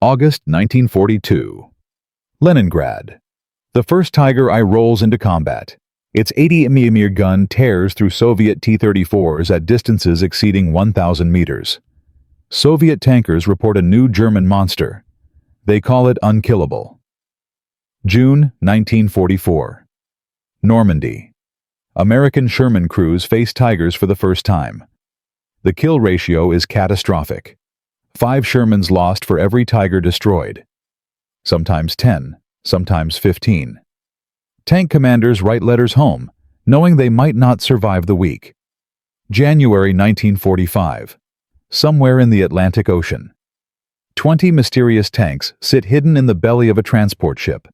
August 1942. Leningrad. The first Tiger I rolls into combat. Its 80mm gun tears through Soviet T-34s at distances exceeding 1,000 meters. Soviet tankers report a new German monster. They call it unkillable. June 1944. Normandy. American Sherman crews face Tigers for the first time. The kill ratio is catastrophic. 5 Shermans lost for every Tiger destroyed. Sometimes 10, sometimes 15. Tank commanders write letters home, knowing they might not survive the week. January 1945. Somewhere in the Atlantic Ocean. 20 mysterious tanks sit hidden in the belly of a transport ship.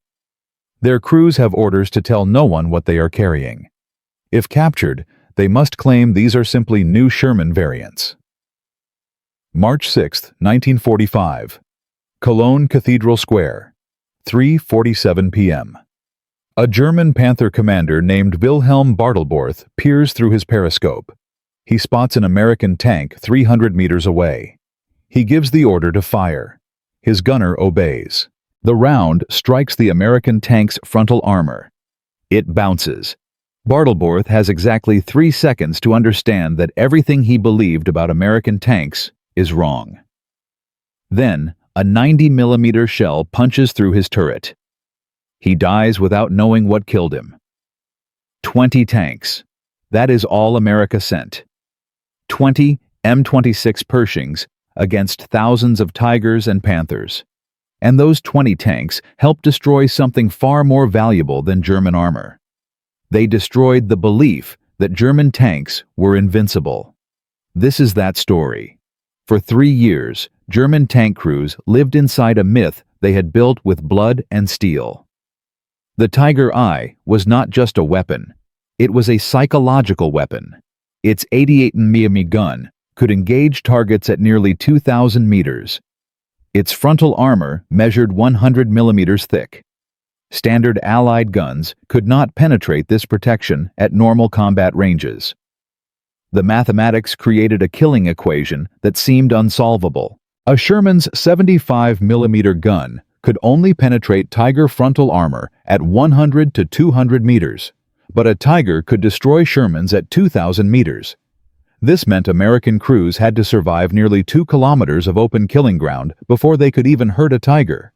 Their crews have orders to tell no one what they are carrying. If captured, they must claim these are simply new Sherman variants. March 6, 1945. Cologne Cathedral Square. 3:47 p.m. A German Panther commander named Wilhelm Bartelborth peers through his periscope. He spots an American tank 300 meters away. He gives the order to fire. His gunner obeys. The round strikes the American tank's frontal armor. It bounces. Bartelborth has exactly 3 seconds to understand that everything he believed about American tanks is wrong. Then, a 90mm shell punches through his turret. He dies without knowing what killed him. 20 tanks. That is all America sent. 20 M26 Pershings against thousands of Tigers and Panthers. And those 20 tanks helped destroy something far more valuable than German armor. They destroyed the belief that German tanks were invincible. This is that story. For 3 years, German tank crews lived inside a myth they had built with blood and steel. The Tiger I was not just a weapon. It was a psychological weapon. Its 88mm gun could engage targets at nearly 2,000 meters. Its frontal armor measured 100 millimeters thick. Standard Allied guns could not penetrate this protection at normal combat ranges. The mathematics created a killing equation that seemed unsolvable. A Sherman's 75mm gun could only penetrate Tiger frontal armor at 100 to 200 meters, but a Tiger could destroy Shermans at 2,000 meters. This meant American crews had to survive nearly 2 kilometers of open killing ground before they could even hurt a Tiger.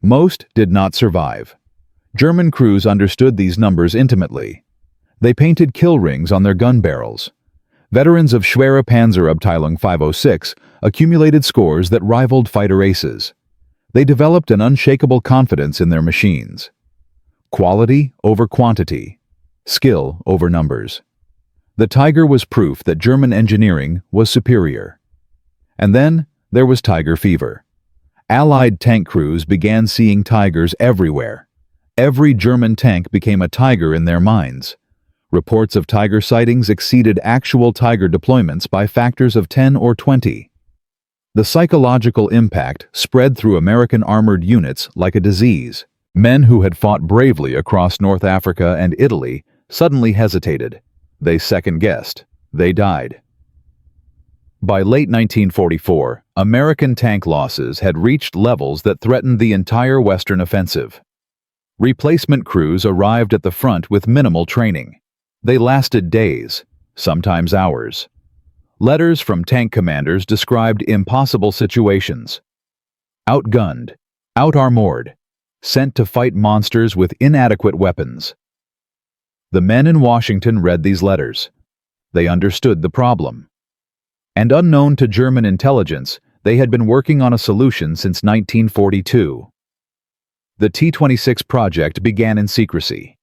Most did not survive. German crews understood these numbers intimately. They painted kill rings on their gun barrels. Veterans of Schwere Panzerabteilung 506 accumulated scores that rivaled fighter aces. They developed an unshakable confidence in their machines. Quality over quantity. Skill over numbers. The Tiger was proof that German engineering was superior. And then there was Tiger fever. Allied tank crews began seeing Tigers everywhere. Every German tank became a Tiger in their minds. Reports of Tiger sightings exceeded actual Tiger deployments by factors of 10 or 20. The psychological impact spread through American armored units like a disease. Men who had fought bravely across North Africa and Italy suddenly hesitated. They second-guessed. They died. By late 1944, American tank losses had reached levels that threatened the entire Western offensive. Replacement crews arrived at the front with minimal training. They lasted days, sometimes hours. Letters from tank commanders described impossible situations. Outgunned, outarmored, sent to fight monsters with inadequate weapons. The men in Washington read these letters. They understood the problem. And unknown to German intelligence, they had been working on a solution since 1942. The T-26 project began in secrecy.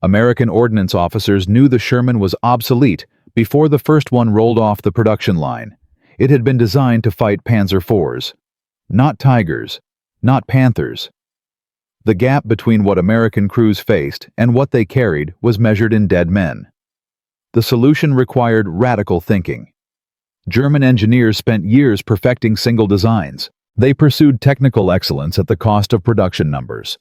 American ordnance officers knew the Sherman was obsolete before the first one rolled off the production line. It had been designed to fight Panzer IVs, not Tigers, not Panthers. The gap between what American crews faced and what they carried was measured in dead men. The solution required radical thinking. German engineers spent years perfecting single designs. They pursued technical excellence at the cost of production numbers.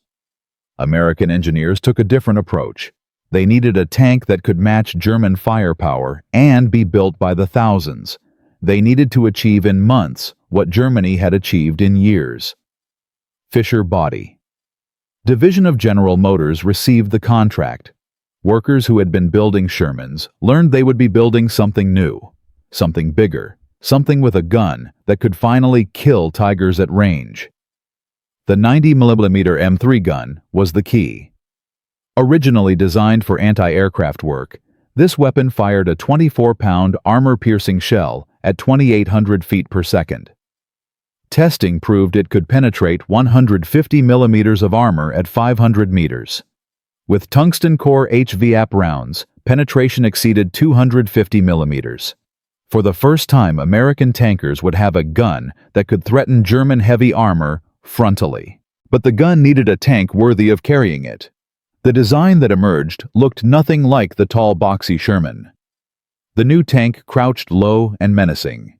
American engineers took a different approach. They needed a tank that could match German firepower and be built by the thousands. They needed to achieve in months what Germany had achieved in years. Fisher Body. Division of General Motors received the contract. Workers who had been building Shermans learned they would be building something new, something bigger, something with a gun that could finally kill Tigers at range. The 90mm M3 gun was the key. Originally designed for anti-aircraft work, this weapon fired a 24-pound armor-piercing shell at 2,800 feet per second. Testing proved it could penetrate 150 millimeters of armor at 500 meters. With tungsten core HVAP rounds, penetration exceeded 250 millimeters. For the first time, American tankers would have a gun that could threaten German heavy armor frontally. But the gun needed a tank worthy of carrying it. The design that emerged looked nothing like the tall, boxy Sherman. The new tank crouched low and menacing.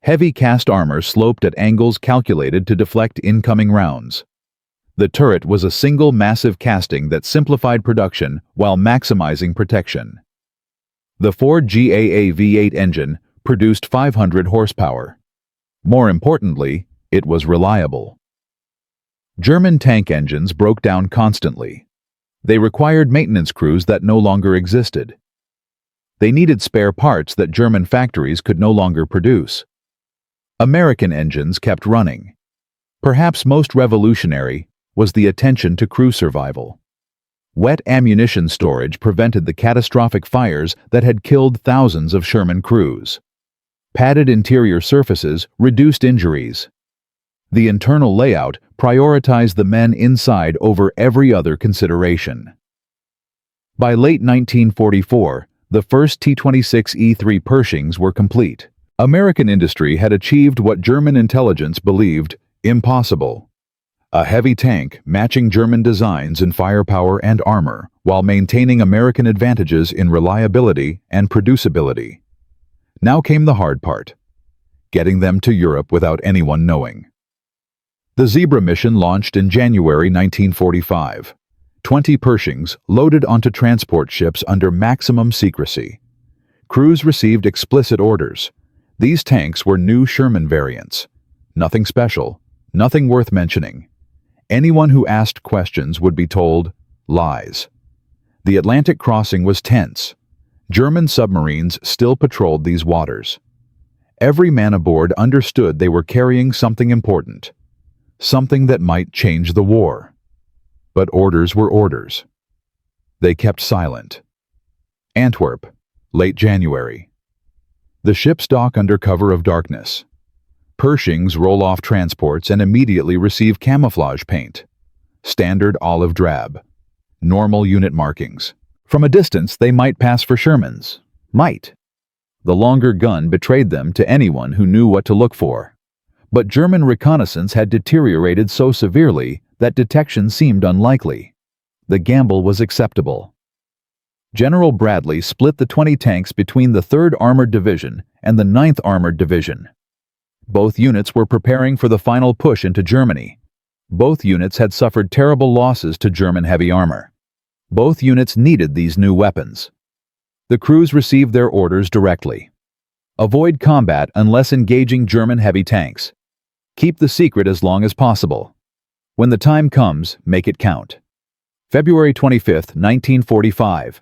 Heavy cast armor sloped at angles calculated to deflect incoming rounds. The turret was a single massive casting that simplified production while maximizing protection. The Ford GAA V8 engine produced 500 horsepower. More importantly, it was reliable. German tank engines broke down constantly. They required maintenance crews that no longer existed. They needed spare parts that German factories could no longer produce. American engines kept running. Perhaps most revolutionary was the attention to crew survival. Wet ammunition storage prevented the catastrophic fires that had killed thousands of Sherman crews. Padded interior surfaces reduced injuries. The internal layout prioritized the men inside over every other consideration. By late 1944, the first T-26E3 Pershings were complete. American industry had achieved what German intelligence believed impossible: a heavy tank matching German designs in firepower and armor while maintaining American advantages in reliability and producibility. Now came the hard part: getting them to Europe without anyone knowing. The Zebra mission launched in January 1945. 20 Pershings loaded onto transport ships under maximum secrecy. Crews received explicit orders. These tanks were new Sherman variants. Nothing special, nothing worth mentioning. Anyone who asked questions would be told lies. The Atlantic crossing was tense. German submarines still patrolled these waters. Every man aboard understood they were carrying something important. Something that might change the war. But orders were orders. They kept silent. Antwerp, late January. The ships dock under cover of darkness. Pershings roll off transports and immediately receive camouflage paint. Standard olive drab. Normal unit markings. From a distance, they might pass for Shermans. Might. The longer gun betrayed them to anyone who knew what to look for. But German reconnaissance had deteriorated so severely that detection seemed unlikely. The gamble was acceptable. General Bradley split the 20 tanks between the 3rd Armored Division and the 9th Armored Division. Both units were preparing for the final push into Germany. Both units had suffered terrible losses to German heavy armor. Both units needed these new weapons. The crews received their orders directly. Avoid combat unless engaging German heavy tanks. Keep the secret as long as possible. When the time comes, make it count. February 25, 1945.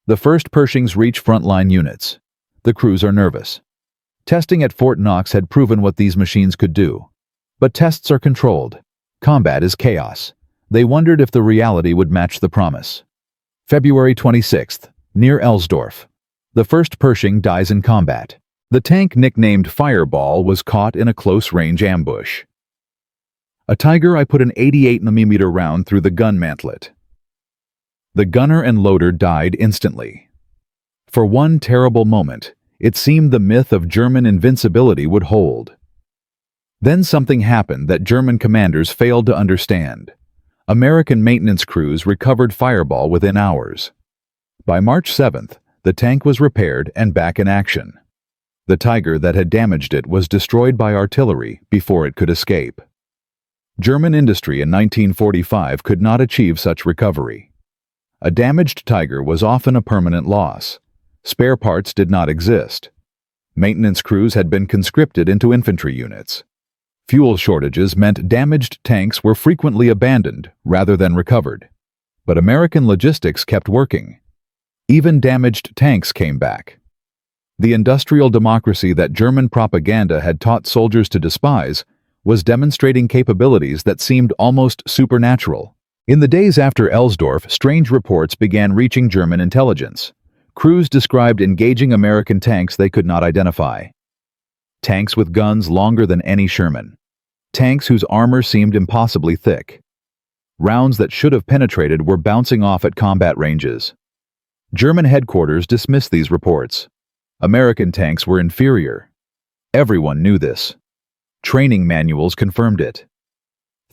The first Pershings reach frontline units. The crews are nervous. Testing at Fort Knox had proven what these machines could do. But tests are controlled. Combat is chaos. They wondered if the reality would match the promise. February 26th, near Elsdorf. The first Pershing dies in combat. The tank nicknamed Fireball was caught in a close-range ambush. A Tiger, I put an 88mm round through the gun mantlet. The gunner and loader died instantly. For one terrible moment, it seemed the myth of German invincibility would hold. Then something happened that German commanders failed to understand. American maintenance crews recovered Fireball within hours. By March 7th, the tank was repaired and back in action. The Tiger that had damaged it was destroyed by artillery before it could escape. German industry in 1945 could not achieve such recovery. A damaged Tiger was often a permanent loss. Spare parts did not exist. Maintenance crews had been conscripted into infantry units. Fuel shortages meant damaged tanks were frequently abandoned rather than recovered. But American logistics kept working. Even damaged tanks came back. The industrial democracy that German propaganda had taught soldiers to despise was demonstrating capabilities that seemed almost supernatural. In the days after Elsdorf, strange reports began reaching German intelligence. Crews described engaging American tanks they could not identify. Tanks with guns longer than any Sherman. Tanks whose armor seemed impossibly thick. Rounds that should have penetrated were bouncing off at combat ranges. German headquarters dismissed these reports. American tanks were inferior. Everyone knew this. Training manuals confirmed it.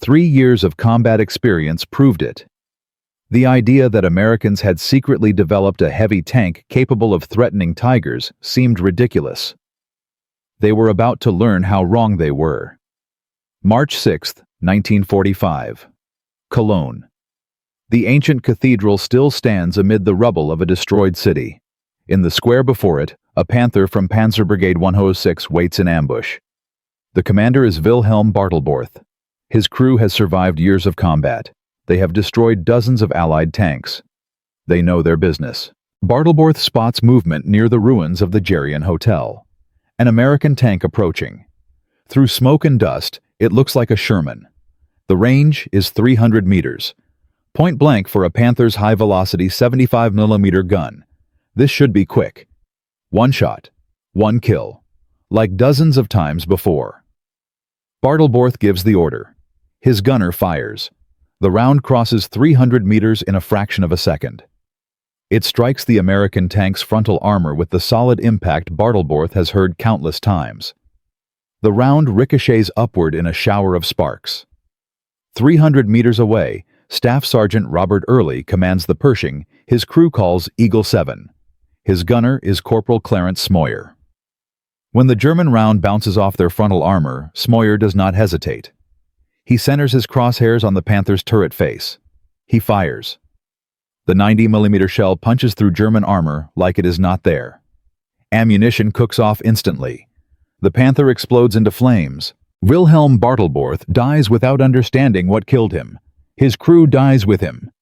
3 years of combat experience proved it. The idea that Americans had secretly developed a heavy tank capable of threatening Tigers seemed ridiculous. They were about to learn how wrong they were. March 6, 1945. Cologne. The ancient cathedral still stands amid the rubble of a destroyed city. In the square before it, a Panther from Panzer Brigade 106 waits in ambush. The commander is Wilhelm Bartelborth. His crew has survived years of combat. They have destroyed dozens of Allied tanks. They know their business. Bartelborth spots movement near the ruins of the German Hotel. An American tank approaching. Through smoke and dust, it looks like a Sherman. The range is 300 meters. Point blank for a Panther's high-velocity 75mm gun. This should be quick. One shot. One kill. Like dozens of times before. Bartelborth gives the order. His gunner fires. The round crosses 300 meters in a fraction of a second. It strikes the American tank's frontal armor with the solid impact Bartelborth has heard countless times. The round ricochets upward in a shower of sparks. 300 meters away, Staff Sergeant Robert Early commands the Pershing his crew calls Eagle 7. His gunner is Corporal Clarence Smoyer. When the German round bounces off their frontal armor, Smoyer does not hesitate. He centers his crosshairs on the Panther's turret face. He fires. The 90mm shell punches through German armor like it is not there. Ammunition cooks off instantly. The Panther explodes into flames. Wilhelm Bartelborth dies without understanding what killed him. His crew dies with him.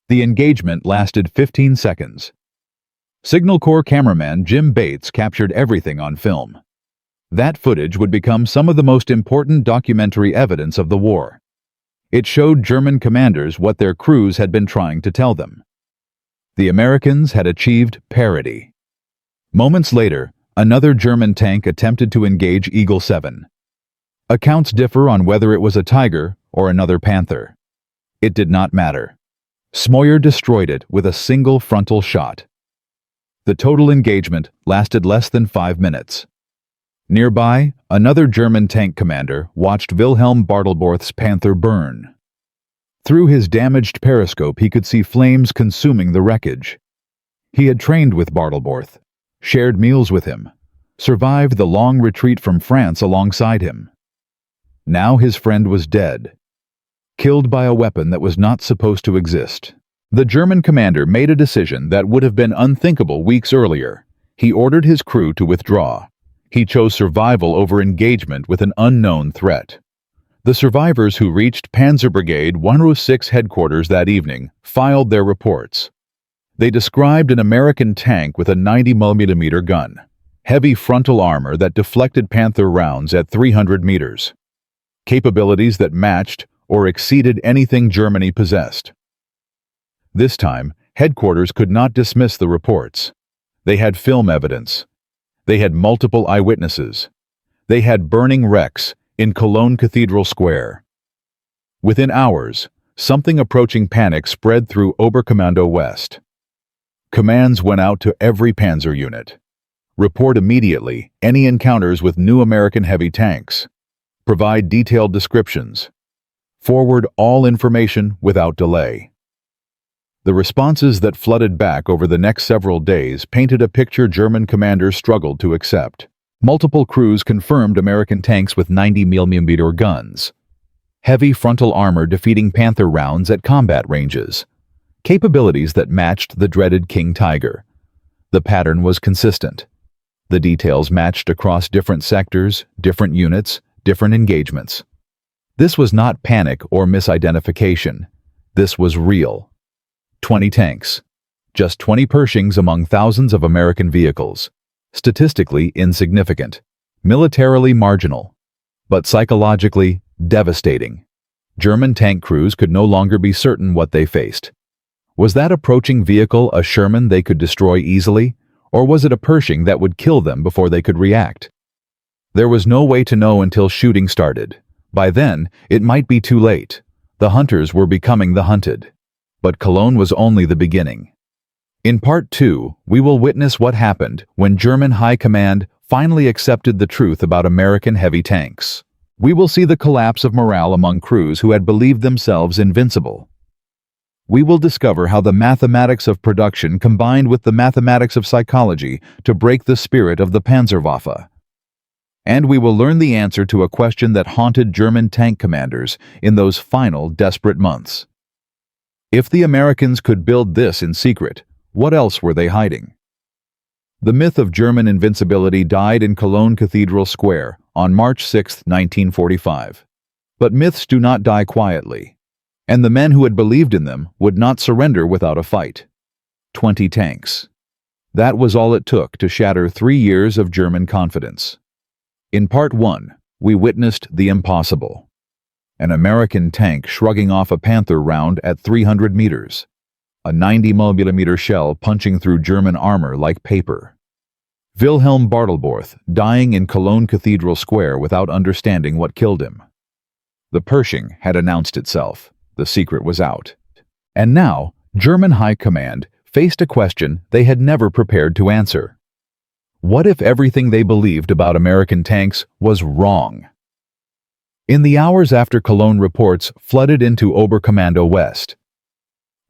The engagement lasted 15 seconds. Signal Corps cameraman Jim Bates captured everything on film. That footage would become some of the most important documentary evidence of the war. It showed German commanders what their crews had been trying to tell them. The Americans had achieved parity. Moments later, another German tank attempted to engage Eagle 7. Accounts differ on whether it was a Tiger or another Panther. It did not matter. Smoyer destroyed it with a single frontal shot. The total engagement lasted less than 5 minutes. Nearby, another German tank commander watched Wilhelm Bartelborth's Panther burn. Through his damaged periscope, he could see flames consuming the wreckage. He had trained with Bartelborth, shared meals with him, survived the long retreat from France alongside him. Now his friend was dead, killed by a weapon that was not supposed to exist. The German commander made a decision that would have been unthinkable weeks earlier. He ordered his crew to withdraw. He chose survival over engagement with an unknown threat. The survivors who reached Panzer Brigade 106 headquarters that evening filed their reports. They described an American tank with a 90mm gun, heavy frontal armor that deflected Panther rounds at 300 meters. Capabilities that matched or exceeded anything Germany possessed. This time, headquarters could not dismiss the reports. They had film evidence. They had multiple eyewitnesses. They had burning wrecks in Cologne Cathedral Square. Within hours, something approaching panic spread through Oberkommando West. Commands went out to every panzer unit. Report immediately any encounters with new American heavy tanks. Provide detailed descriptions. Forward all information without delay. The responses that flooded back over the next several days painted a picture German commanders struggled to accept. Multiple crews confirmed American tanks with 90mm guns. Heavy frontal armor defeating Panther rounds at combat ranges. Capabilities that matched the dreaded King Tiger. The pattern was consistent. The details matched across different sectors, different units, different engagements. This was not panic or misidentification. This was real. 20 tanks. Just 20 Pershings among thousands of American vehicles. Statistically insignificant. Militarily marginal. But psychologically devastating. German tank crews could no longer be certain what they faced. Was that approaching vehicle a Sherman they could destroy easily, or was it a Pershing that would kill them before they could react? There was no way to know until shooting started. By then, it might be too late. The hunters were becoming the hunted. But Cologne was only the beginning. In Part 2, we will witness what happened when German High Command finally accepted the truth about American heavy tanks. We will see the collapse of morale among crews who had believed themselves invincible. We will discover how the mathematics of production combined with the mathematics of psychology to break the spirit of the Panzerwaffe. And we will learn the answer to a question that haunted German tank commanders in those final desperate months. If the Americans could build this in secret, what else were they hiding? The myth of German invincibility died in Cologne Cathedral Square on March 6, 1945. But myths do not die quietly, and the men who had believed in them would not surrender without a fight. 20 tanks. That was all it took to shatter 3 years of German confidence. In Part 1, we witnessed the impossible. An American tank shrugging off a Panther round at 300 meters. A 90mm shell punching through German armor like paper. Wilhelm Bartelborth dying in Cologne Cathedral Square without understanding what killed him. The Pershing had announced itself. The secret was out. And now, German High Command faced a question they had never prepared to answer. What if everything they believed about American tanks was wrong? In the hours after Cologne reports flooded into Oberkommando West,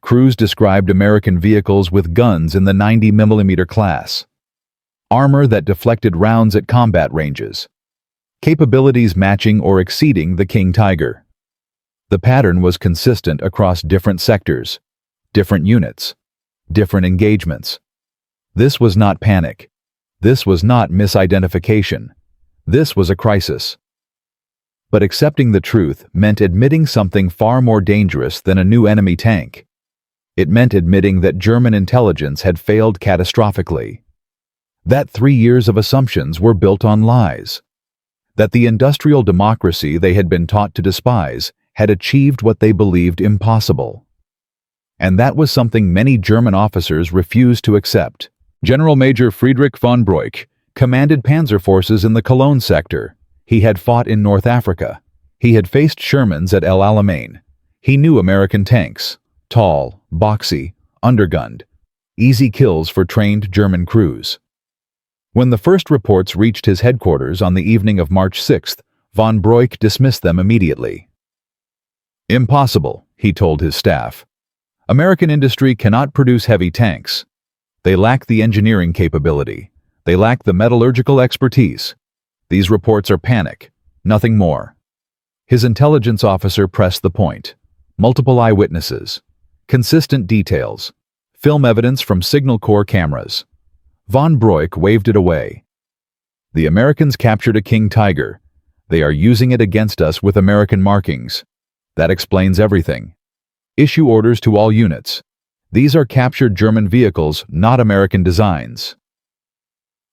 crews described American vehicles with guns in the 90mm class, armor that deflected rounds at combat ranges, capabilities matching or exceeding the King Tiger. The pattern was consistent across different sectors, different units, different engagements. This was not panic. This was not misidentification. This was a crisis. But accepting the truth meant admitting something far more dangerous than a new enemy tank. It meant admitting that German intelligence had failed catastrophically. That 3 years of assumptions were built on lies. That the industrial democracy they had been taught to despise had achieved what they believed impossible. And that was something many German officers refused to accept. General Major Friedrich von Broich commanded panzer forces in the Cologne sector. He had fought in North Africa. He had faced Shermans at El Alamein. He knew American tanks. Tall, boxy, undergunned. Easy kills for trained German crews. When the first reports reached his headquarters on the evening of March 6th, von Broich dismissed them immediately. Impossible, he told his staff. American industry cannot produce heavy tanks. They lack the engineering capability. They lack the metallurgical expertise. These reports are panic, nothing more. His intelligence officer pressed the point. Multiple eyewitnesses. Consistent details. Film evidence from Signal Corps cameras. Von Broich waved it away. The Americans captured a King Tiger. They are using it against us with American markings. That explains everything. Issue orders to all units. These are captured German vehicles, not American designs.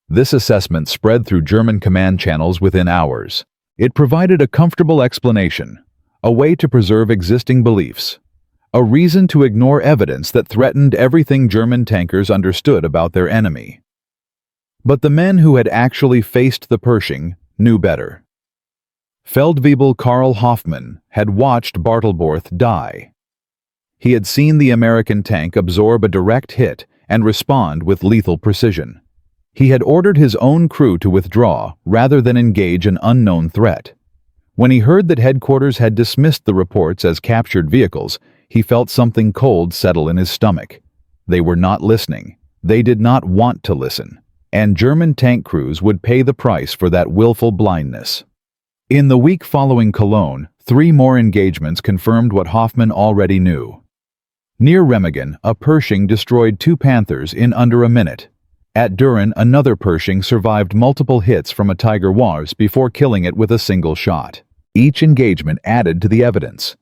This assessment spread through German command channels within hours. It provided a comfortable explanation, a way to preserve existing beliefs, a reason to ignore evidence that threatened everything German tankers understood about their enemy. But the men who had actually faced the Pershing knew better. Feldwebel Karl Hoffmann had watched Bartelborth die. He had seen the American tank absorb a direct hit and respond with lethal precision. He had ordered his own crew to withdraw rather than engage an unknown threat. When he heard that headquarters had dismissed the reports as captured vehicles, he felt something cold settle in his stomach. They were not listening. They did not want to listen. And German tank crews would pay the price for that willful blindness. In the week following Cologne, 3 more engagements confirmed what Hoffmann already knew. Near Remagen, a Pershing destroyed 2 Panthers in under a minute. At Düren, another Pershing survived multiple hits from a Tiger Wars before killing it with a single shot. Each engagement added to the evidence.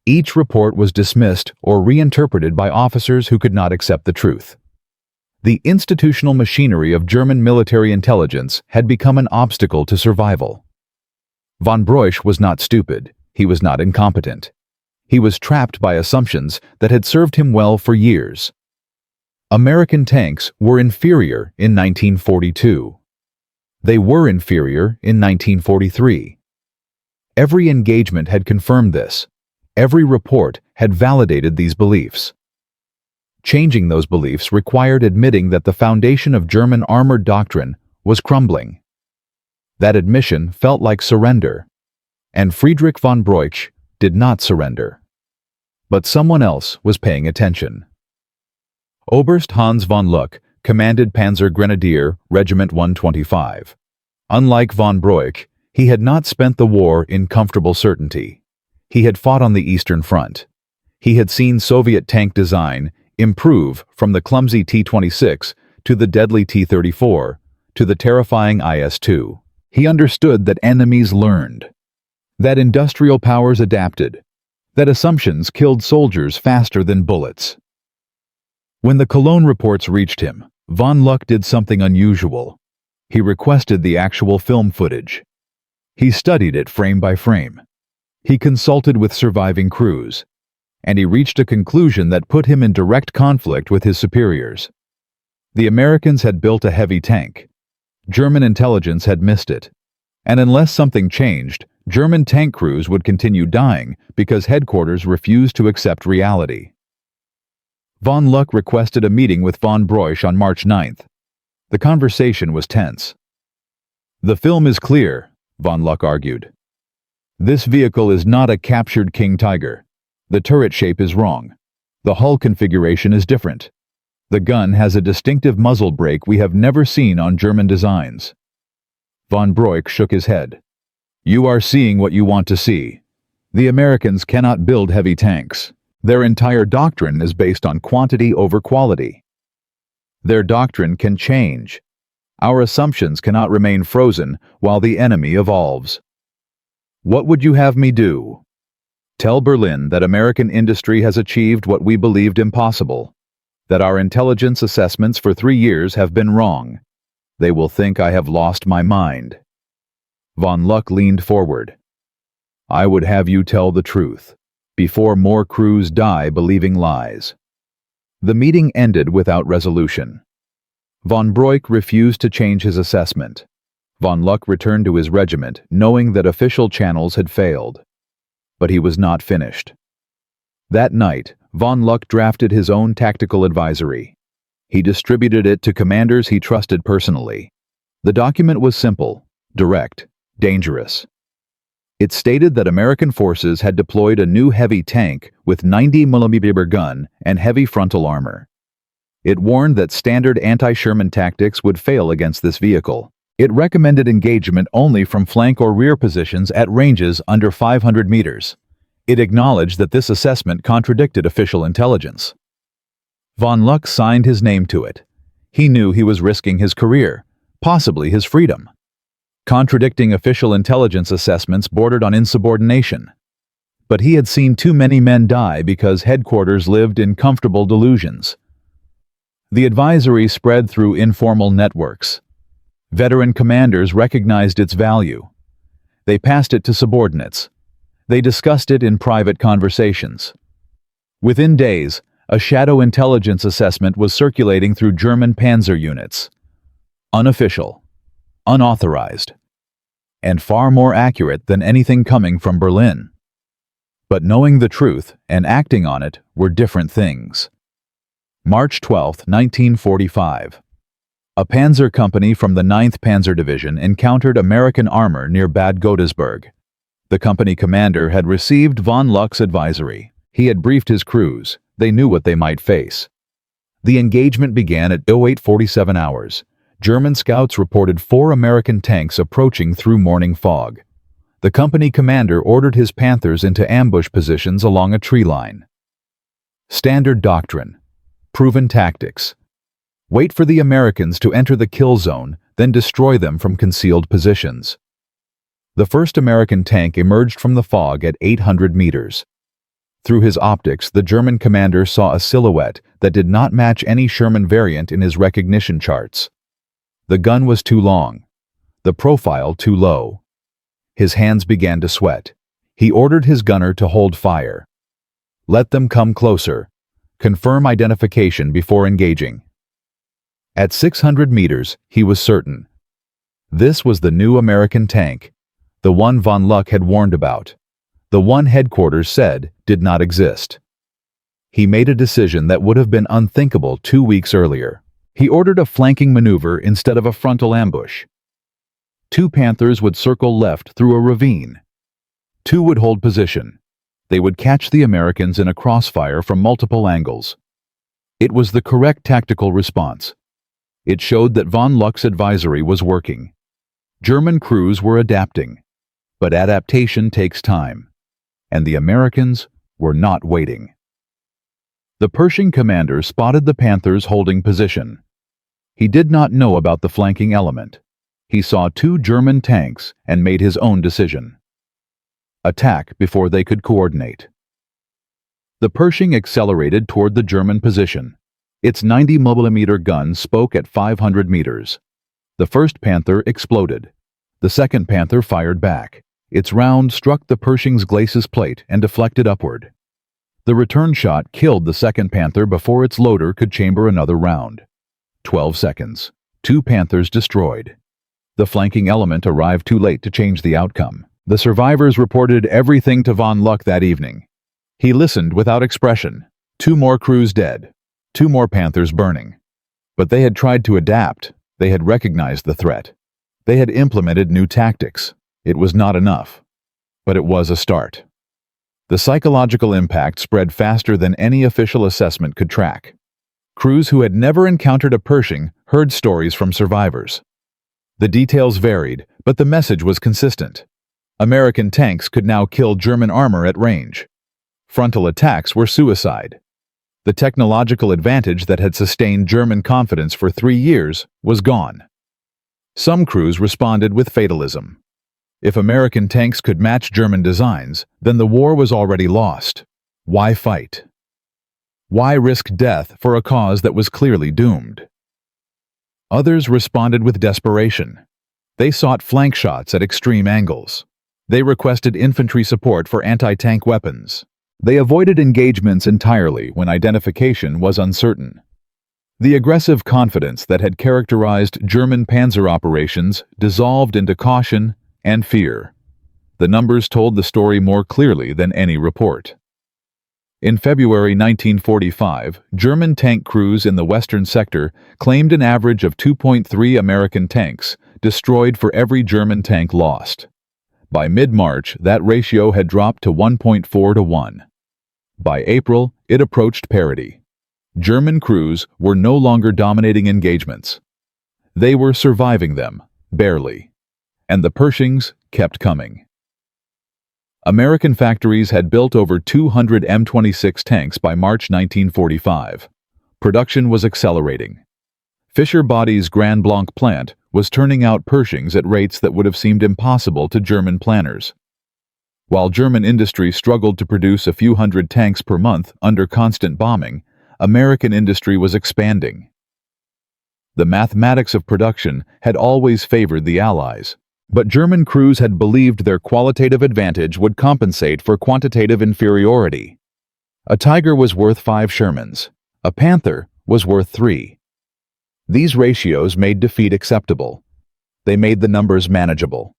Each report was dismissed or reinterpreted by officers who could not accept the truth. The institutional machinery of German military intelligence had become an obstacle to survival. Von Broich was not stupid. He was not incompetent. He was trapped by assumptions that had served him well for years. American tanks were inferior in 1942. They were inferior in 1943. Every engagement had confirmed this. Every report had validated these beliefs. Changing those beliefs required admitting that the foundation of German armored doctrine was crumbling. That admission felt like surrender, and Friedrich von Broich did not surrender. But someone else was paying attention. Oberst Hans von Luck commanded Panzer Grenadier Regiment 125. Unlike von Broich, he had not spent the war in comfortable certainty. He had fought on the Eastern Front. He had seen Soviet tank design improve from the clumsy T-26 to the deadly T-34 to the terrifying IS-2. He understood that enemies learned, that industrial powers adapted, that assumptions killed soldiers faster than bullets. When the Cologne reports reached him, von Luck did something unusual. He requested the actual film footage. He studied it frame by frame. He consulted with surviving crews, and he reached a conclusion that put him in direct conflict with his superiors. The Americans had built a heavy tank. German intelligence had missed it. And unless something changed, German tank crews would continue dying because headquarters refused to accept reality. Von Luck requested a meeting with von Broich on March 9th. The conversation was tense. "The film is clear," von Luck argued. "This vehicle is not a captured King Tiger. The turret shape is wrong. The hull configuration is different. The gun has a distinctive muzzle brake we have never seen on German designs." Von Broich shook his head. "You are seeing what you want to see. The Americans cannot build heavy tanks. Their entire doctrine is based on quantity over quality. Their doctrine can change. Our assumptions cannot remain frozen while the enemy evolves. What would you have me do? Tell Berlin that American industry has achieved what we believed impossible, that our intelligence assessments for 3 years have been wrong. They will think I have lost my mind." Von Luck leaned forward. "I would have you tell the truth, before more crews die believing lies." The meeting ended without resolution. Von Broich refused to change his assessment. Von Luck returned to his regiment, knowing that official channels had failed. But he was not finished. That night, von Luck drafted his own tactical advisory. He distributed it to commanders he trusted personally. The document was simple, direct, dangerous. It stated that American forces had deployed a new heavy tank with 90mm gun and heavy frontal armor. It warned that standard anti-Sherman tactics would fail against this vehicle. It recommended engagement only from flank or rear positions at ranges under 500 meters. It acknowledged that this assessment contradicted official intelligence. Von Luck signed his name to it. He knew he was risking his career, possibly his freedom. Contradicting official intelligence assessments bordered on insubordination. But he had seen too many men die because headquarters lived in comfortable delusions. The advisory spread through informal networks. Veteran commanders recognized its value. They passed it to subordinates. They discussed it in private conversations. Within days, a shadow intelligence assessment was circulating through German Panzer units. Unofficial, unauthorized, and far more accurate than anything coming from Berlin. But knowing the truth and acting on it were different things. March 12, 1945. A panzer company from the 9th Panzer Division encountered American armor near Bad Godesberg. The company commander had received von Luck's advisory. He had briefed his crews. They knew what they might face. The engagement began at 08:47 hours. German scouts reported 4 American tanks approaching through morning fog. The company commander ordered his Panthers into ambush positions along a tree line. Standard doctrine. Proven tactics. Wait for the Americans to enter the kill zone, then destroy them from concealed positions. The first American tank emerged from the fog at 800 meters. Through his optics, the German commander saw a silhouette that did not match any Sherman variant in his recognition charts. The gun was too long, the profile too low. His hands began to sweat. He ordered his gunner to hold fire. Let them come closer. Confirm identification before engaging. At 600 meters, he was certain. This was the new American tank, the one von Luck had warned about, the one headquarters said did not exist. He made a decision that would have been unthinkable 2 weeks earlier. He ordered a flanking maneuver instead of a frontal ambush. 2 Panthers would circle left through a ravine. 2 would hold position. They would catch the Americans in a crossfire from multiple angles. It was the correct tactical response. It showed that von Luck's advisory was working. German crews were adapting. But adaptation takes time. And the Americans were not waiting. The Pershing commander spotted the Panthers holding position. He did not know about the flanking element. He saw 2 German tanks and made his own decision. Attack before they could coordinate. The Pershing accelerated toward the German position. Its 90mm gun spoke at 500 meters. The first Panther exploded. The second Panther fired back. Its round struck the Pershing's glacis plate and deflected upward. The return shot killed the second Panther before its loader could chamber another round. 12 seconds. 2 Panthers destroyed. The flanking element arrived too late to change the outcome. The survivors reported everything to von Luck that evening. He listened without expression. 2 more crews dead. 2 more Panthers burning. But they had tried to adapt. They had recognized the threat. They had implemented new tactics. It was not enough. But it was a start. The psychological impact spread faster than any official assessment could track. Crews who had never encountered a Pershing heard stories from survivors. The details varied, but the message was consistent. American tanks could now kill German armor at range. Frontal attacks were suicide. The technological advantage that had sustained German confidence for 3 years was gone. Some crews responded with fatalism. If American tanks could match German designs, then the war was already lost. Why fight? Why risk death for a cause that was clearly doomed? Others responded with desperation. They sought flank shots at extreme angles. They requested infantry support for anti-tank weapons. They avoided engagements entirely when identification was uncertain. The aggressive confidence that had characterized German panzer operations dissolved into caution and fear. The numbers told the story more clearly than any report. In February 1945, German tank crews in the western sector claimed an average of 2.3 American tanks destroyed for every German tank lost. By mid-March, that ratio had dropped to 1.4 to 1. By April, it approached parity. German crews were no longer dominating engagements. They were surviving them, barely. And the Pershings kept coming. American factories had built over 200 M26 tanks by March 1945. Production was accelerating. Fisher Body's Grand Blanc plant was turning out Pershings at rates that would have seemed impossible to German planners. While German industry struggled to produce a few hundred tanks per month under constant bombing, American industry was expanding. The mathematics of production had always favored the Allies, but German crews had believed their qualitative advantage would compensate for quantitative inferiority. A Tiger was worth 5 Shermans. A Panther was worth 3. These ratios made defeat acceptable. They made the numbers manageable.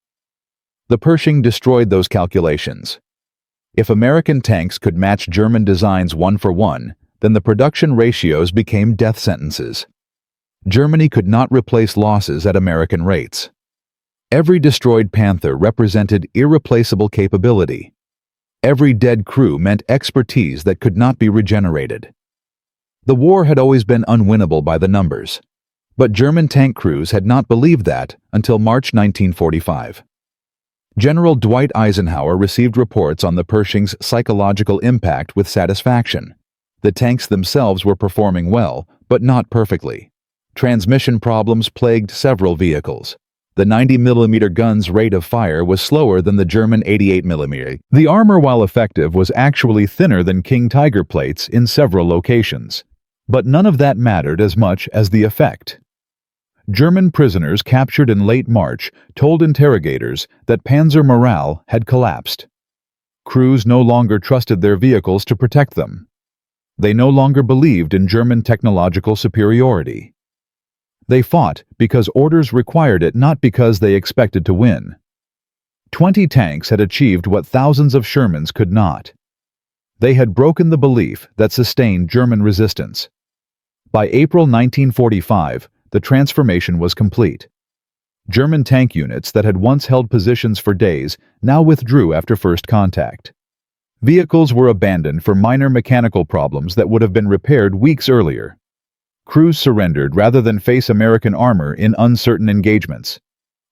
The Pershing destroyed those calculations. If American tanks could match German designs 1 for 1, then the production ratios became death sentences. Germany could not replace losses at American rates. Every destroyed Panther represented irreplaceable capability. Every dead crew meant expertise that could not be regenerated. The war had always been unwinnable by the numbers. But German tank crews had not believed that until March 1945. General Dwight Eisenhower received reports on the Pershing's psychological impact with satisfaction. The tanks themselves were performing well, but not perfectly. Transmission problems plagued several vehicles. The 90mm gun's rate of fire was slower than the German 88mm. The armor, while effective, was actually thinner than King Tiger plates in several locations. But none of that mattered as much as the effect. German prisoners captured in late March told interrogators that Panzer morale had collapsed. Crews no longer trusted their vehicles to protect them. They no longer believed in German technological superiority. They fought because orders required it, not because they expected to win. 20 tanks had achieved what thousands of Shermans could not. They had broken the belief that sustained German resistance. By April 1945, the transformation was complete. German tank units that had once held positions for days now withdrew after first contact. Vehicles were abandoned for minor mechanical problems that would have been repaired weeks earlier. Crews surrendered rather than face American armor in uncertain engagements.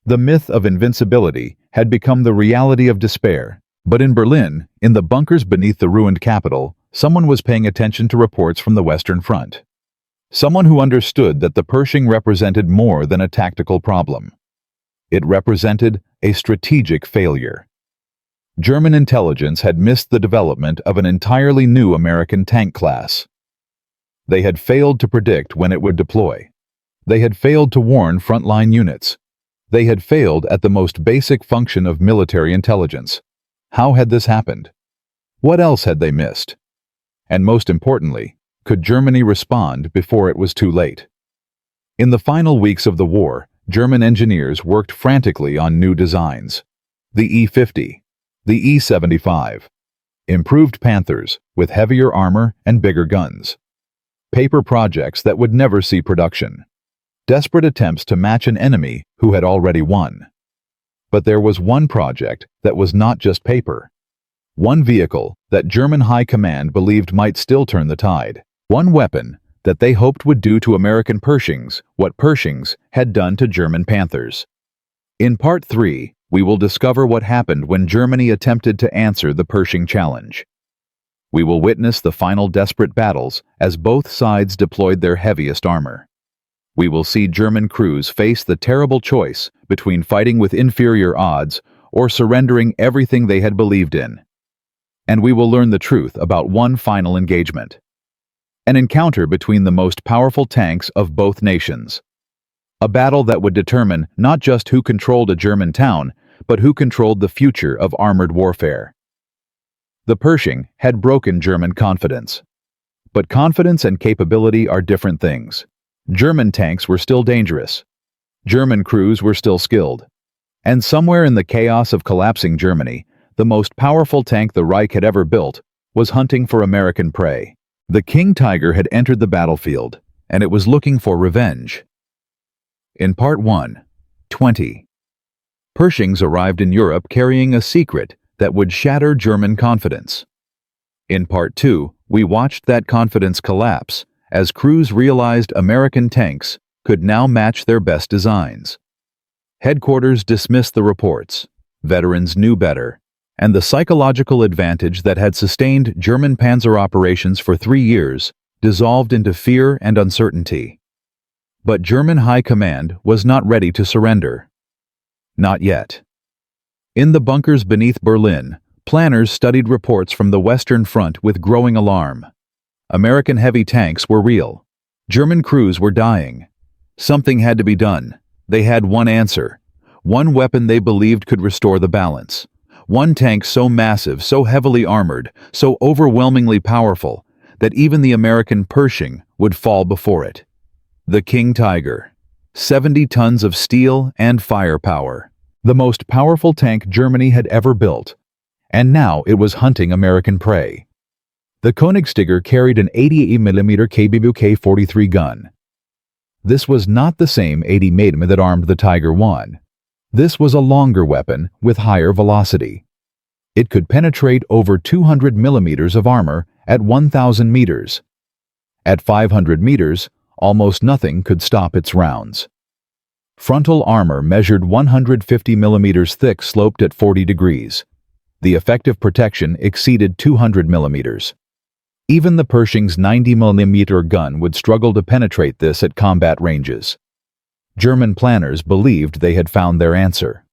The myth of invincibility had become the reality of despair. But in Berlin, in the bunkers beneath the ruined capital, someone was paying attention to reports from the Western Front. Someone who understood that the Pershing represented more than a tactical problem. It represented a strategic failure. German intelligence had missed the development of an entirely new American tank class. They had failed to predict when it would deploy. They had failed to warn frontline units. They had failed at the most basic function of military intelligence. How had this happened? What else had they missed? And most importantly, could Germany respond before it was too late? In the final weeks of the war, German engineers worked frantically on new designs. The E-50, the E-75, improved Panthers with heavier armor and bigger guns. Paper projects that would never see production. Desperate attempts to match an enemy who had already won. But there was one project that was not just paper. One vehicle that German high command believed might still turn the tide. One weapon that they hoped would do to American Pershings what Pershings had done to German Panthers. In Part 3, we will discover what happened when Germany attempted to answer the Pershing challenge. We will witness the final desperate battles as both sides deployed their heaviest armor. We will see German crews face the terrible choice between fighting with inferior odds or surrendering everything they had believed in. And we will learn the truth about one final engagement. An encounter between the most powerful tanks of both nations. A battle that would determine not just who controlled a German town, but who controlled the future of armored warfare. The Pershing had broken German confidence. But confidence and capability are different things. German tanks were still dangerous. German crews were still skilled. And somewhere in the chaos of collapsing Germany, the most powerful tank the Reich had ever built was hunting for American prey. The King Tiger had entered the battlefield, and it was looking for revenge. In Part 1, 20. Pershings arrived in Europe carrying a secret that would shatter German confidence. In Part 2, we watched that confidence collapse as crews realized American tanks could now match their best designs. Headquarters dismissed the reports. Veterans knew better. And the psychological advantage that had sustained German panzer operations for 3 years dissolved into fear and uncertainty. But German high command was not ready to surrender. Not yet. In the bunkers beneath Berlin, planners studied reports from the Western Front with growing alarm. American heavy tanks were real. German crews were dying. Something had to be done. They had one answer. One weapon they believed could restore the balance. One tank so massive, so heavily armored, so overwhelmingly powerful, that even the American Pershing would fall before it. The King Tiger. 70 tons of steel and firepower. The most powerful tank Germany had ever built. And now it was hunting American prey. The Königstiger carried an 80mm KBU K-43 gun. This was not the same 80mm that armed the Tiger I. This was a longer weapon with higher velocity. It could penetrate over 200 millimeters of armor at 1,000 meters. At 500 meters, almost nothing could stop its rounds. Frontal armor measured 150 millimeters thick, sloped at 40 degrees. The effective protection exceeded 200 millimeters. Even the Pershing's 90mm gun would struggle to penetrate this at combat ranges. German planners believed they had found their answer.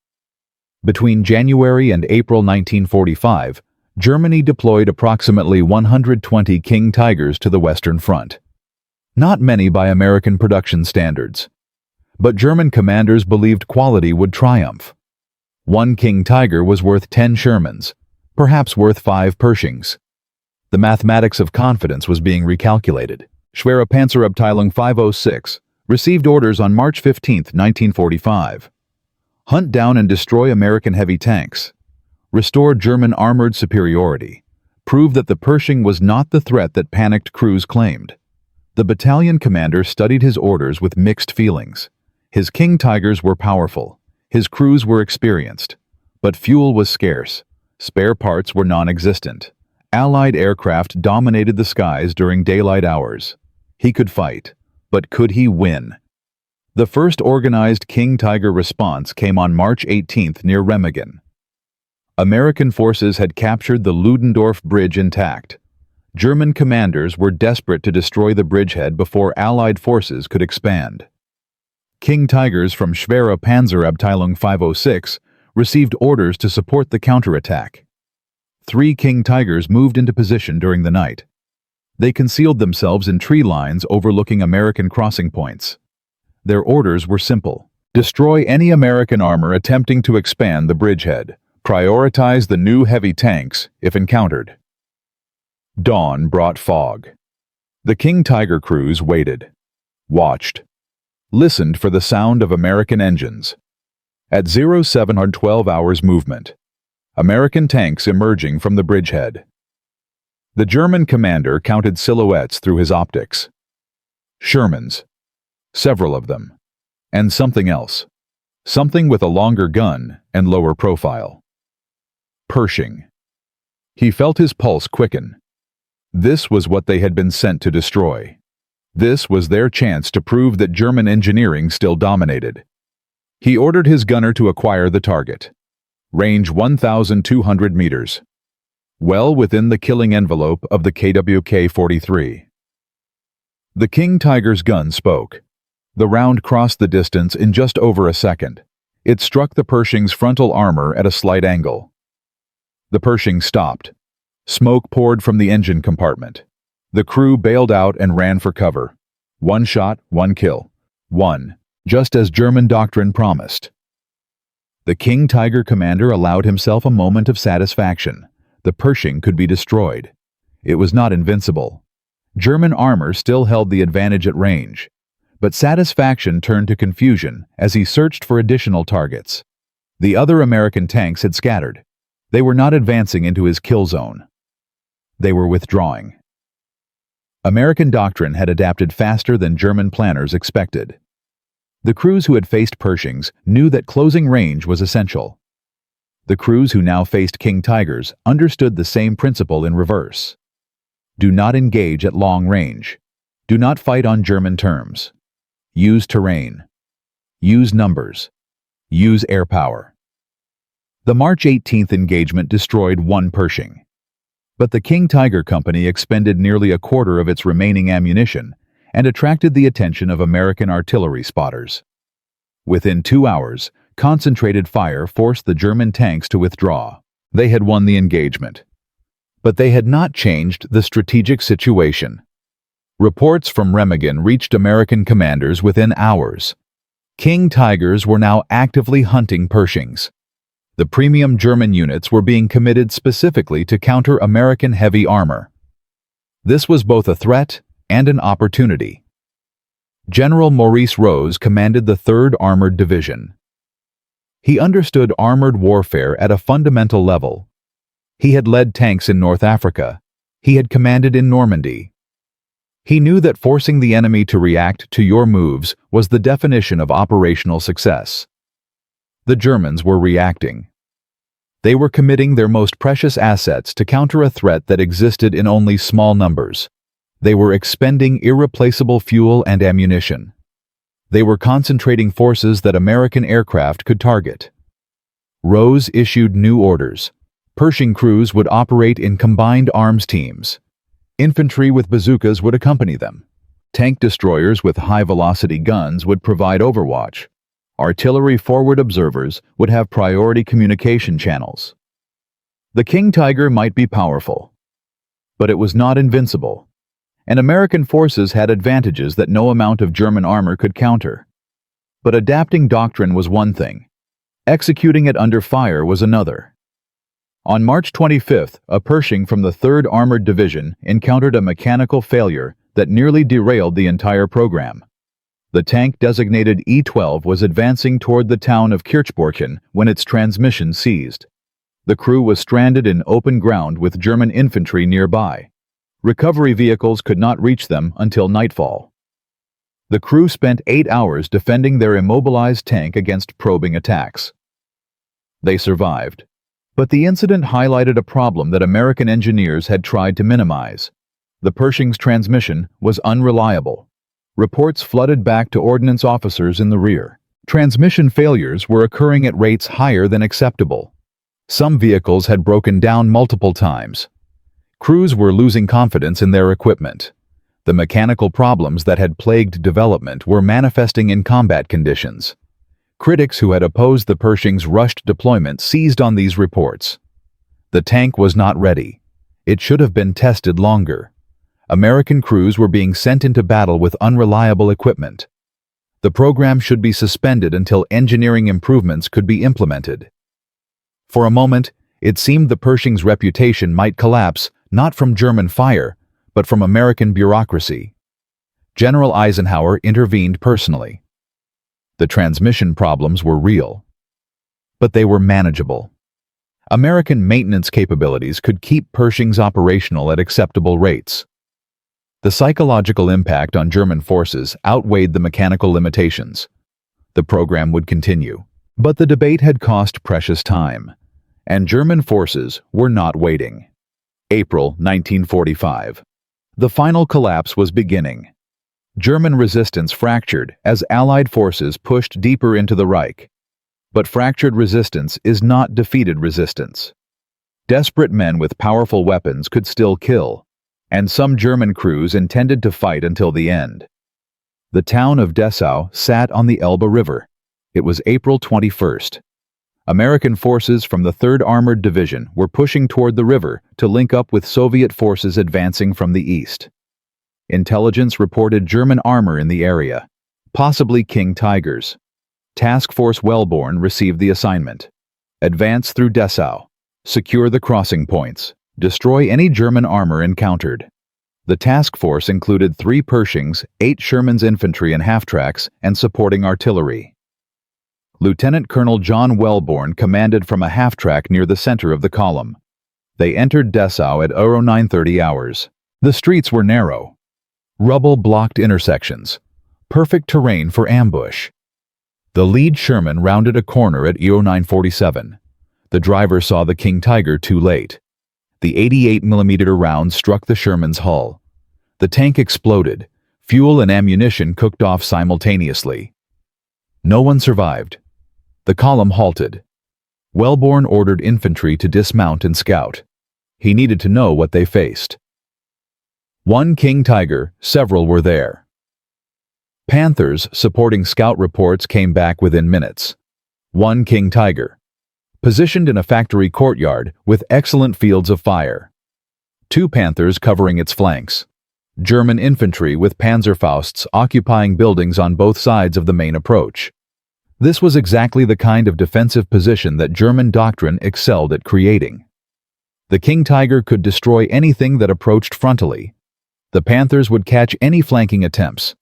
Between January and April 1945, Germany deployed approximately 120 King Tigers to the Western Front. Not many by American production standards. But German commanders believed quality would triumph. One King Tiger was worth 10 Shermans, perhaps worth 5 Pershings. The mathematics of confidence was being recalculated. Schwere Panzerabteilung 506 received orders on March 15, 1945. Hunt down and destroy American heavy tanks. Restore German armored superiority. Prove that the Pershing was not the threat that panicked crews claimed. The battalion commander studied his orders with mixed feelings. His King Tigers were powerful. His crews were experienced. But fuel was scarce. Spare parts were non-existent. Allied aircraft dominated the skies during daylight hours. He could fight, but could he win? The first organized King Tiger response came on March 18th near Remagen. American forces had captured the Ludendorff Bridge intact. German commanders were desperate to destroy the bridgehead before Allied forces could expand. King Tigers from Schwere Panzerabteilung 506 received orders to support the counterattack. 3 King Tigers moved into position during the night. They concealed themselves in tree lines overlooking American crossing points. Their orders were simple. Destroy any American armor attempting to expand the bridgehead. Prioritize the new heavy tanks if encountered. Dawn brought fog. The King Tiger crews waited, watched, listened for the sound of American engines. At 07:12 hours movement, American tanks emerging from the bridgehead. The German commander counted silhouettes through his optics. Shermans, several of them, and something else, something with a longer gun and lower profile. Pershing. He felt his pulse quicken. This was what they had been sent to destroy. This was their chance to prove that German engineering still dominated. He ordered his gunner to acquire the target. Range 1,200 meters. Well within the killing envelope of the KWK-43. The King Tiger's gun spoke. The round crossed the distance in just over a second. It struck the Pershing's frontal armor at a slight angle. The Pershing stopped. Smoke poured from the engine compartment. The crew bailed out and ran for cover. 1 shot, 1 kill. 1, just as German doctrine promised. The King Tiger commander allowed himself a moment of satisfaction. The Pershing could be destroyed. It was not invincible. German armor still held the advantage at range. But satisfaction turned to confusion as he searched for additional targets. The other American tanks had scattered. They were not advancing into his kill zone. They were withdrawing. American doctrine had adapted faster than German planners expected. The crews who had faced Pershings knew that closing range was essential. The crews who now faced King Tigers understood the same principle in reverse. Do not engage at long range. Do not fight on German terms. Use terrain. Use numbers. Use air power. The March 18th engagement destroyed 1 Pershing. But the King Tiger Company expended nearly a quarter of its remaining ammunition and attracted the attention of American artillery spotters. Within 2 hours, concentrated fire forced the German tanks to withdraw. They had won the engagement. But they had not changed the strategic situation. Reports from Remagen reached American commanders within hours. King Tigers were now actively hunting Pershings. The premium German units were being committed specifically to counter American heavy armor. This was both a threat and an opportunity. General Maurice Rose commanded the 3rd Armored Division. He understood armored warfare at a fundamental level. He had led tanks in North Africa. He had commanded in Normandy. He knew that forcing the enemy to react to your moves was the definition of operational success. The Germans were reacting. They were committing their most precious assets to counter a threat that existed in only small numbers. They were expending irreplaceable fuel and ammunition. They were concentrating forces that American aircraft could target. Rose issued new orders. Pershing crews would operate in combined arms teams. Infantry with bazookas would accompany them. Tank destroyers with high-velocity guns would provide overwatch. Artillery forward observers would have priority communication channels. The King Tiger might be powerful, but it was not invincible, and American forces had advantages that no amount of German armor could counter. But adapting doctrine was one thing. Executing it under fire was another. On March 25th, a Pershing from the 3rd Armored Division encountered a mechanical failure that nearly derailed the entire program. The tank designated E-12 was advancing toward the town of Kirchborchen when its transmission seized. The crew was stranded in open ground with German infantry nearby. Recovery vehicles could not reach them until nightfall. The crew spent 8 hours defending their immobilized tank against probing attacks. They survived. But the incident highlighted a problem that American engineers had tried to minimize. The Pershing's transmission was unreliable. Reports flooded back to ordnance officers in the rear. Transmission failures were occurring at rates higher than acceptable. Some vehicles had broken down multiple times. Crews were losing confidence in their equipment. The mechanical problems that had plagued development were manifesting in combat conditions. Critics who had opposed the Pershing's rushed deployment seized on these reports. The tank was not ready. It should have been tested longer. American crews were being sent into battle with unreliable equipment. The program should be suspended until engineering improvements could be implemented. For a moment, it seemed the Pershing's reputation might collapse, not from German fire, but from American bureaucracy. General Eisenhower intervened personally. The transmission problems were real, but they were manageable. American maintenance capabilities could keep Pershings operational at acceptable rates. The psychological impact on German forces outweighed the mechanical limitations. The program would continue, but the debate had cost precious time, and German forces were not waiting. April 1945. The final collapse was beginning. German resistance fractured as Allied forces pushed deeper into the Reich. But fractured resistance is not defeated resistance. Desperate men with powerful weapons could still kill, and some German crews intended to fight until the end. The town of Dessau sat on the Elbe River. It was April 21st. American forces from the 3rd Armored Division were pushing toward the river to link up with Soviet forces advancing from the east. Intelligence reported German armor in the area, possibly King Tigers. Task Force Wellborn received the assignment. Advance through Dessau. Secure the crossing points. Destroy any German armor encountered. The task force included 3 Pershings, 8 Sherman's infantry and half-tracks, and supporting artillery. Lieutenant Colonel John Wellborn commanded from a half-track near the center of the column. They entered Dessau at 0930 hours. The streets were narrow. Rubble blocked intersections. Perfect terrain for ambush. The lead Sherman rounded a corner at 0947. The driver saw the King Tiger too late. The 88mm round struck the Sherman's hull. The tank exploded. Fuel and ammunition cooked off simultaneously. No one survived. The column halted. Wellborn ordered infantry to dismount and scout. He needed to know what they faced. 1 King Tiger, several were there. Panthers supporting scout reports came back within minutes. 1 King Tiger. Positioned in a factory courtyard with excellent fields of fire. 2 Panthers covering its flanks. German infantry with Panzerfausts occupying buildings on both sides of the main approach. This was exactly the kind of defensive position that German doctrine excelled at creating. The King Tiger could destroy anything that approached frontally. The Panthers would catch any flanking attempts.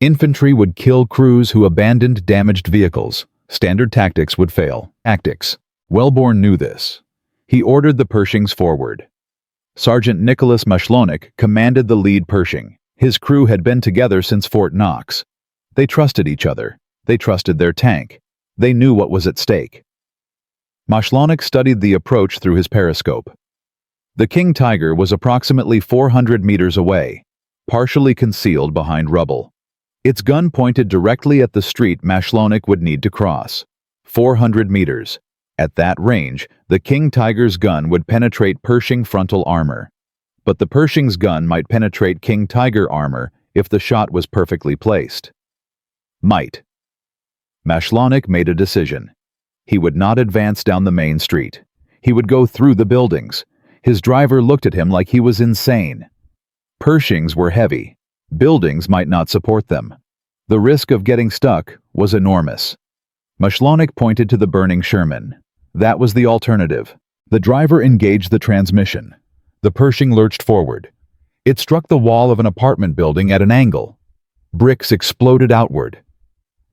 Infantry would kill crews who abandoned damaged vehicles. Standard tactics would fail. Tactics. Wellborn knew this. He ordered the Pershings forward. Sergeant Nicholas Mashlonik commanded the lead Pershing. His crew had been together since Fort Knox. They trusted each other. They trusted their tank. They knew what was at stake. Mashlonik studied the approach through his periscope. The King Tiger was approximately 400 meters away, partially concealed behind rubble. Its gun pointed directly at the street Mashlonik would need to cross. 400 meters. At that range, the King Tiger's gun would penetrate Pershing frontal armor. but the Pershing's gun might penetrate King Tiger armor if the shot was perfectly placed. Might. Mashlonik made a decision. He would not advance down the main street. He would go through the buildings. His driver looked at him like he was insane. Pershings were heavy. Buildings might not support them. The risk of getting stuck was enormous. Mashlonik pointed to the burning Sherman. That was the alternative. The driver engaged the transmission. The Pershing lurched forward. It struck the wall of an apartment building at an angle. Bricks exploded outward.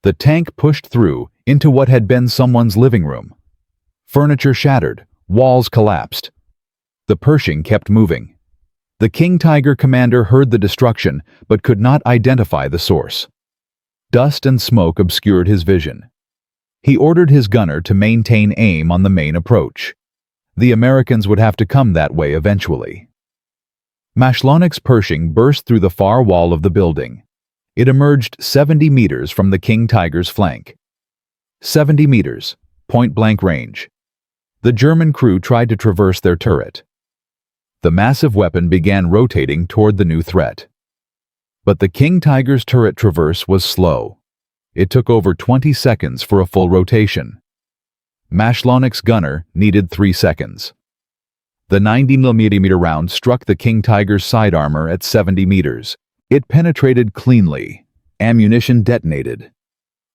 The tank pushed through into what had been someone's living room. Furniture shattered. Walls collapsed. The Pershing kept moving. The King Tiger commander heard the destruction but could not identify the source. Dust and smoke obscured his vision. He ordered his gunner to maintain aim on the main approach. The Americans would have to come that way eventually. Mashlonik's Pershing burst through the far wall of the building. It emerged 70 meters from the King Tiger's flank. 70 meters, point-blank range. The German crew tried to traverse their turret. The massive weapon began rotating toward the new threat. But the King Tiger's turret traverse was slow. It took over 20 seconds for a full rotation. Mashlonik's gunner needed 3 seconds. The 90mm round struck the King Tiger's side armor at 70 meters. It penetrated cleanly. Ammunition detonated.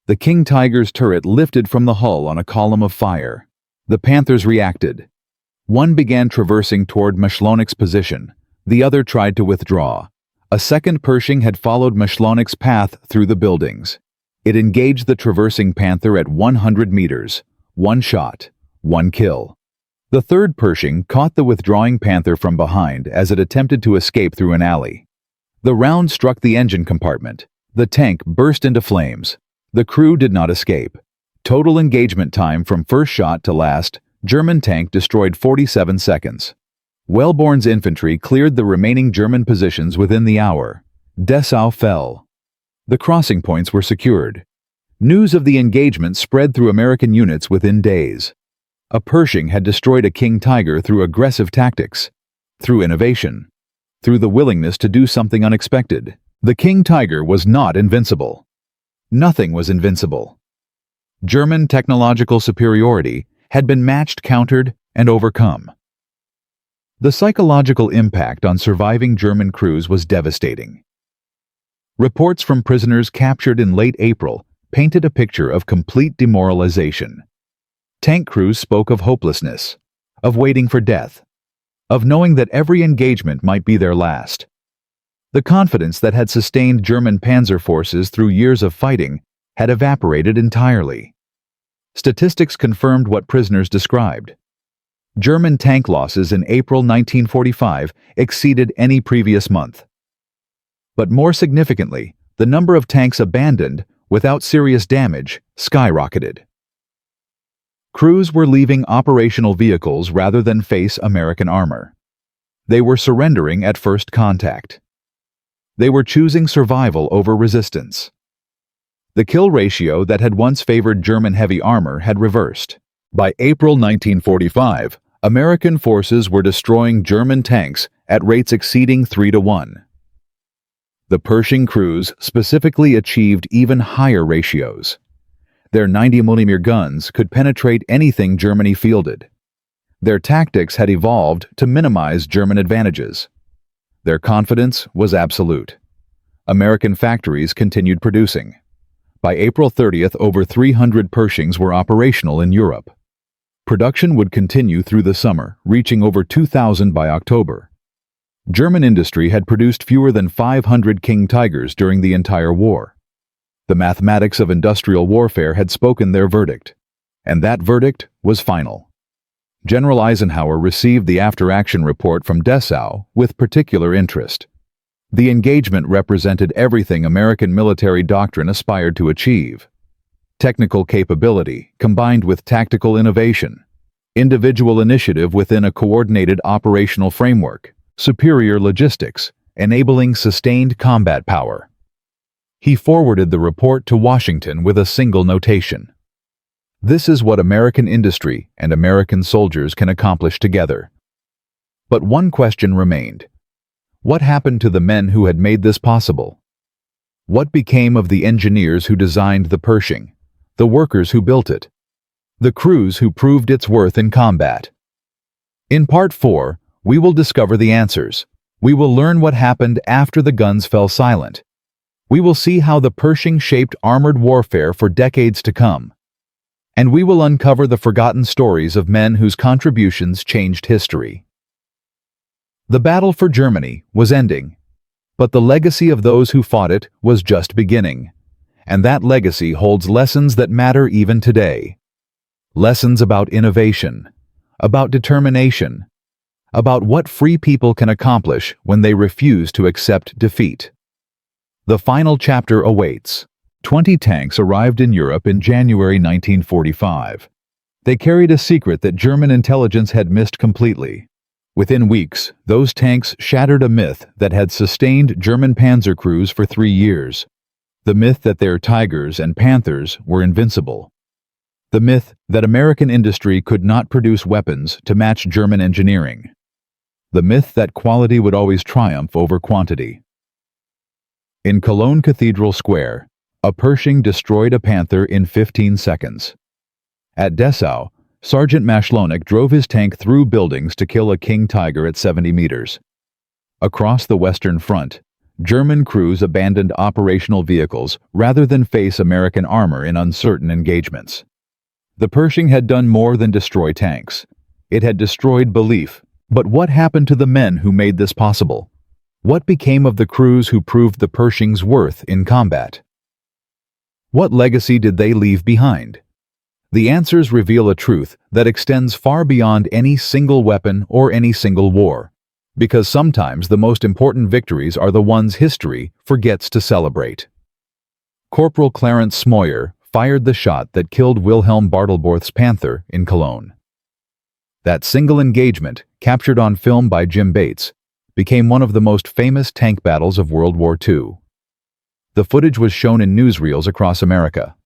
The King Tiger's turret lifted from the hull on a column of fire. The Panthers reacted. One began traversing toward Mashlonik's position. The other tried to withdraw. A second Pershing had followed Mashlonik's path through the buildings. It engaged the traversing Panther at 100 meters. 1 shot, 1 kill. The third Pershing caught the withdrawing Panther from behind as it attempted to escape through an alley. The round struck the engine compartment. The tank burst into flames. The crew did not escape. Total engagement time from first shot to last, German tank destroyed 47 seconds. Wellborn's infantry cleared the remaining German positions within the hour. Dessau fell. The crossing points were secured. News of the engagement spread through American units within days. A Pershing had destroyed a King Tiger through aggressive tactics, through innovation, through the willingness to do something unexpected. The King Tiger was not invincible. Nothing was invincible. German technological superiority had been matched, countered, and overcome. The psychological impact on surviving German crews was devastating. Reports from prisoners captured in late April painted a picture of complete demoralization. Tank crews spoke of hopelessness, of waiting for death, of knowing that every engagement might be their last. The confidence that had sustained German panzer forces through years of fighting had evaporated entirely. Statistics confirmed what prisoners described. German tank losses in April 1945 exceeded any previous month. But more significantly, the number of tanks abandoned without serious damage skyrocketed. Crews were leaving operational vehicles rather than face American armor. They were surrendering at first contact. They were choosing survival over resistance. The kill ratio that had once favored German heavy armor had reversed. By April 1945, American forces were destroying German tanks at rates exceeding 3-to-1. The Pershing crews specifically achieved even higher ratios. Their 90mm guns could penetrate anything Germany fielded. Their tactics had evolved to minimize German advantages. Their confidence was absolute. American factories continued producing. By April 30th, over 300 Pershings were operational in Europe. Production would continue through the summer, reaching over 2,000 by October. German industry had produced fewer than 500 King Tigers during the entire war. The mathematics of industrial warfare had spoken their verdict, and that verdict was final. General Eisenhower received the after-action report from Dessau with particular interest. The engagement represented everything American military doctrine aspired to achieve. Technical capability combined with tactical innovation, individual initiative within a coordinated operational framework, superior logistics, enabling sustained combat power. He forwarded the report to Washington with a single notation. This is what American industry and American soldiers can accomplish together. But one question remained. What happened to the men who had made this possible? What became of the engineers who designed the Pershing, the workers who built it, the crews who proved its worth in combat? In Part 4, we will discover the answers. We will learn what happened after the guns fell silent. We will see how the Pershing shaped armored warfare for decades to come. And we will uncover the forgotten stories of men whose contributions changed history. The battle for Germany was ending, but the legacy of those who fought it was just beginning. And that legacy holds lessons that matter even today. Lessons about innovation, about determination, about what free people can accomplish when they refuse to accept defeat. The final chapter awaits. 20 tanks arrived in Europe in January 1945. They carried a secret that German intelligence had missed completely. Within weeks, those tanks shattered a myth that had sustained German panzer crews for 3 years. The myth that their Tigers and Panthers were invincible. The myth that American industry could not produce weapons to match German engineering. The myth that quality would always triumph over quantity. In Cologne Cathedral Square, a Pershing destroyed a Panther in 15 seconds. At Dessau, Sergeant Mashlonik drove his tank through buildings to kill a king tiger at 70 meters. Across the Western Front, German crews abandoned operational vehicles rather than face American armor in uncertain engagements. The Pershing had done more than destroy tanks. It had destroyed belief. But what happened to the men who made this possible? What became of the crews who proved the Pershing's worth in combat? What legacy did they leave behind? The answers reveal a truth that extends far beyond any single weapon or any single war. Because sometimes the most important victories are the ones history forgets to celebrate. Corporal Clarence Smoyer fired the shot that killed Wilhelm Bartelborth's Panther in Cologne. That single engagement, captured on film by Jim Bates, became one of the most famous tank battles of World War II. The footage was shown in newsreels across America.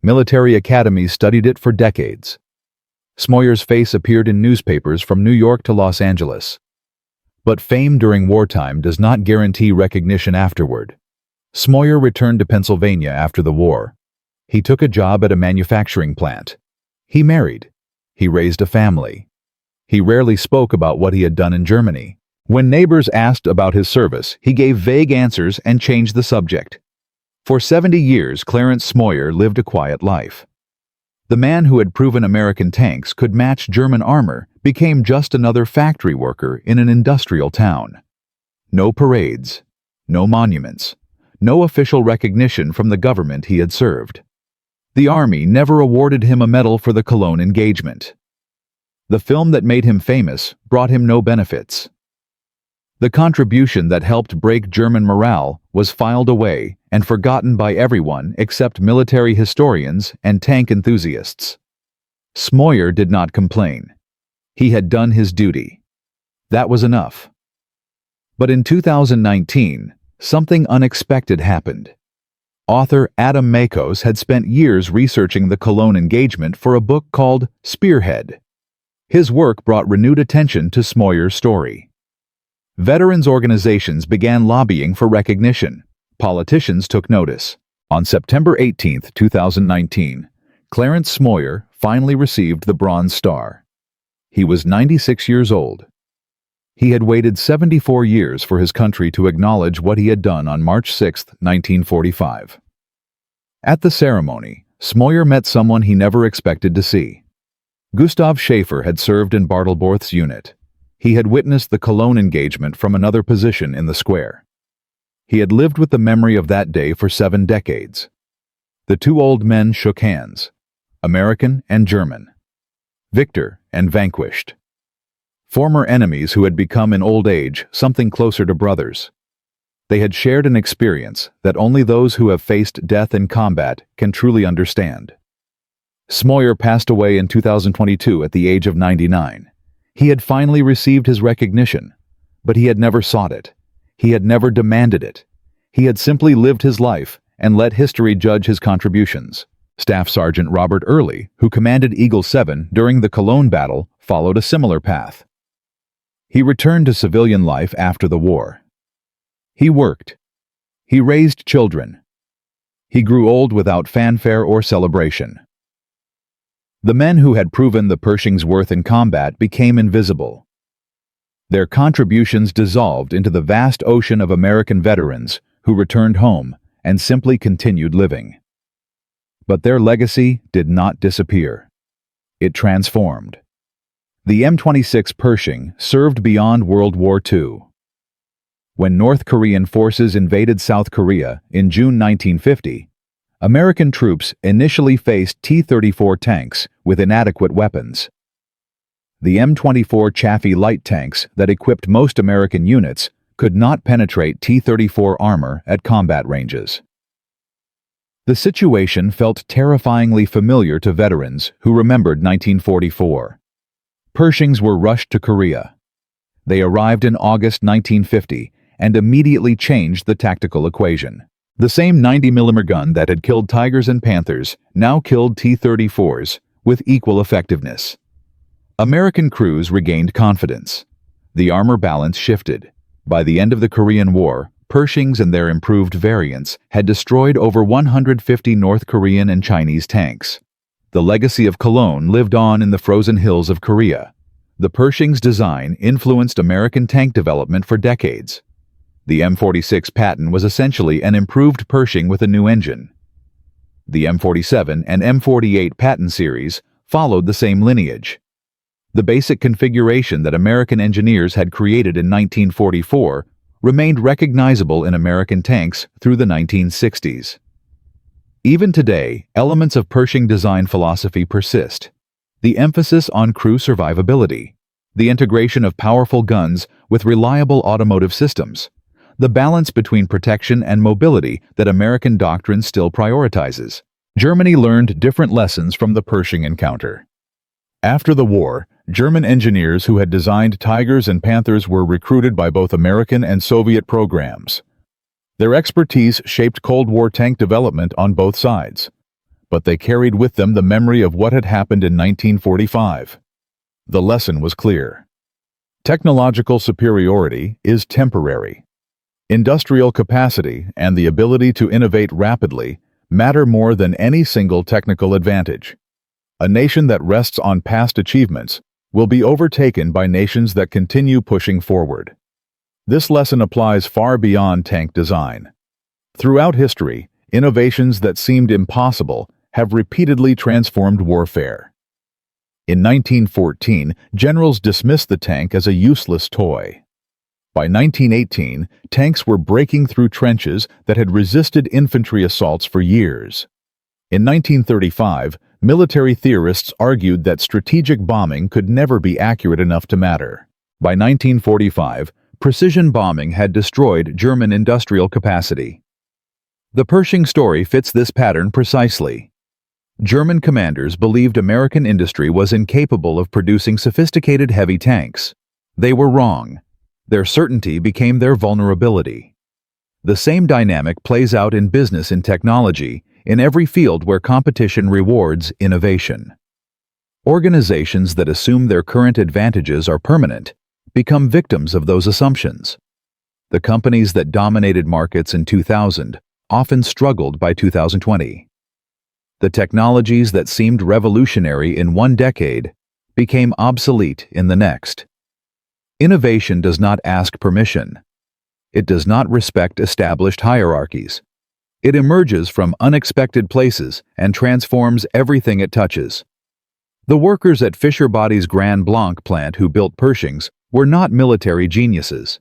Military academies studied it for decades. Smoyer's face appeared in newspapers from New York to Los Angeles. But fame during wartime does not guarantee recognition afterward. Smoyer returned to Pennsylvania after the war. He took a job at a manufacturing plant. He married. He raised a family. He rarely spoke about what he had done in Germany. When neighbors asked about his service, he gave vague answers and changed the subject. For 70 years, Clarence Smoyer lived a quiet life. The man who had proven American tanks could match German armor became just another factory worker in an industrial town. No parades, no monuments, no official recognition from the government he had served. The Army never awarded him a medal for the Cologne engagement. The film that made him famous brought him no benefits. The contribution that helped break German morale was filed away and forgotten by everyone except military historians and tank enthusiasts. Smoyer did not complain. He had done his duty. That was enough. But in 2019, something unexpected happened. Author Adam Makos had spent years researching the Cologne engagement for a book called Spearhead. His work brought renewed attention to Smoyer's story. Veterans organizations began lobbying for recognition. Politicians took notice. On September 18, 2019, Clarence Smoyer finally received the Bronze Star. He was 96 years old. He had waited 74 years for his country to acknowledge what he had done on March 6, 1945. At the ceremony, Smoyer met someone he never expected to see. Gustav Schaefer had served in Bartelborth's unit. He had witnessed the Cologne engagement from another position in the square. He had lived with the memory of that day for 7 decades. The two old men shook hands, American and German, victor and vanquished. Former enemies who had become in old age something closer to brothers. They had shared an experience that only those who have faced death in combat can truly understand. Smoyer passed away in 2022 at the age of 99. He had finally received his recognition, but he had never sought it. He had never demanded it. He had simply lived his life and let history judge his contributions. Staff Sergeant Robert Early, who commanded Eagle 7 during the Cologne battle, followed a similar path. He returned to civilian life after the war. He worked. He raised children. He grew old without fanfare or celebration. The men who had proven the Pershing's worth in combat became invisible. Their contributions dissolved into the vast ocean of American veterans who returned home and simply continued living. But their legacy did not disappear. It transformed. The M26 Pershing served beyond World War II. When North Korean forces invaded South Korea in June 1950, American troops initially faced T-34 tanks with inadequate weapons. The M24 Chaffee light tanks that equipped most American units could not penetrate T-34 armor at combat ranges. The situation felt terrifyingly familiar to veterans who remembered 1944. Pershings were rushed to Korea. They arrived in August 1950 and immediately changed the tactical equation. The same 90mm gun that had killed Tigers and Panthers now killed T-34s with equal effectiveness. American crews regained confidence. The armor balance shifted. By the end of the Korean War, Pershings and their improved variants had destroyed over 150 North Korean and Chinese tanks. The legacy of Cologne lived on in the frozen hills of Korea. The Pershing's design influenced American tank development for decades. The M46 patent was essentially an improved Pershing with a new engine. The M47 and M48 patent series followed the same lineage. The basic configuration that American engineers had created in 1944 remained recognizable in American tanks through the 1960s. Even today, elements of Pershing design philosophy persist. The emphasis on crew survivability, the integration of powerful guns with reliable automotive systems, the balance between protection and mobility that American doctrine still prioritizes. Germany learned different lessons from the Pershing encounter. After the war, German engineers who had designed Tigers and Panthers were recruited by both American and Soviet programs. Their expertise shaped Cold War tank development on both sides, but they carried with them the memory of what had happened in 1945. The lesson was clear. Technological superiority is temporary. Industrial capacity and the ability to innovate rapidly matter more than any single technical advantage. A nation that rests on past achievements will be overtaken by nations that continue pushing forward. This lesson applies far beyond tank design. Throughout history, innovations that seemed impossible have repeatedly transformed warfare. In 1914, generals dismissed the tank as a useless toy. By 1918, tanks were breaking through trenches that had resisted infantry assaults for years. In 1935, military theorists argued that strategic bombing could never be accurate enough to matter. By 1945, precision bombing had destroyed German industrial capacity. The Pershing story fits this pattern precisely. German commanders believed American industry was incapable of producing sophisticated heavy tanks. They were wrong. Their certainty became their vulnerability. The same dynamic plays out in business and technology, in every field where competition rewards innovation. Organizations that assume their current advantages are permanent become victims of those assumptions. The companies that dominated markets in 2000 often struggled by 2020. The technologies that seemed revolutionary in one decade became obsolete in the next. Innovation does not ask permission. It does not respect established hierarchies. It emerges from unexpected places and transforms everything it touches. The workers at Fisher Body's Grand Blanc plant who built Pershings were not military geniuses.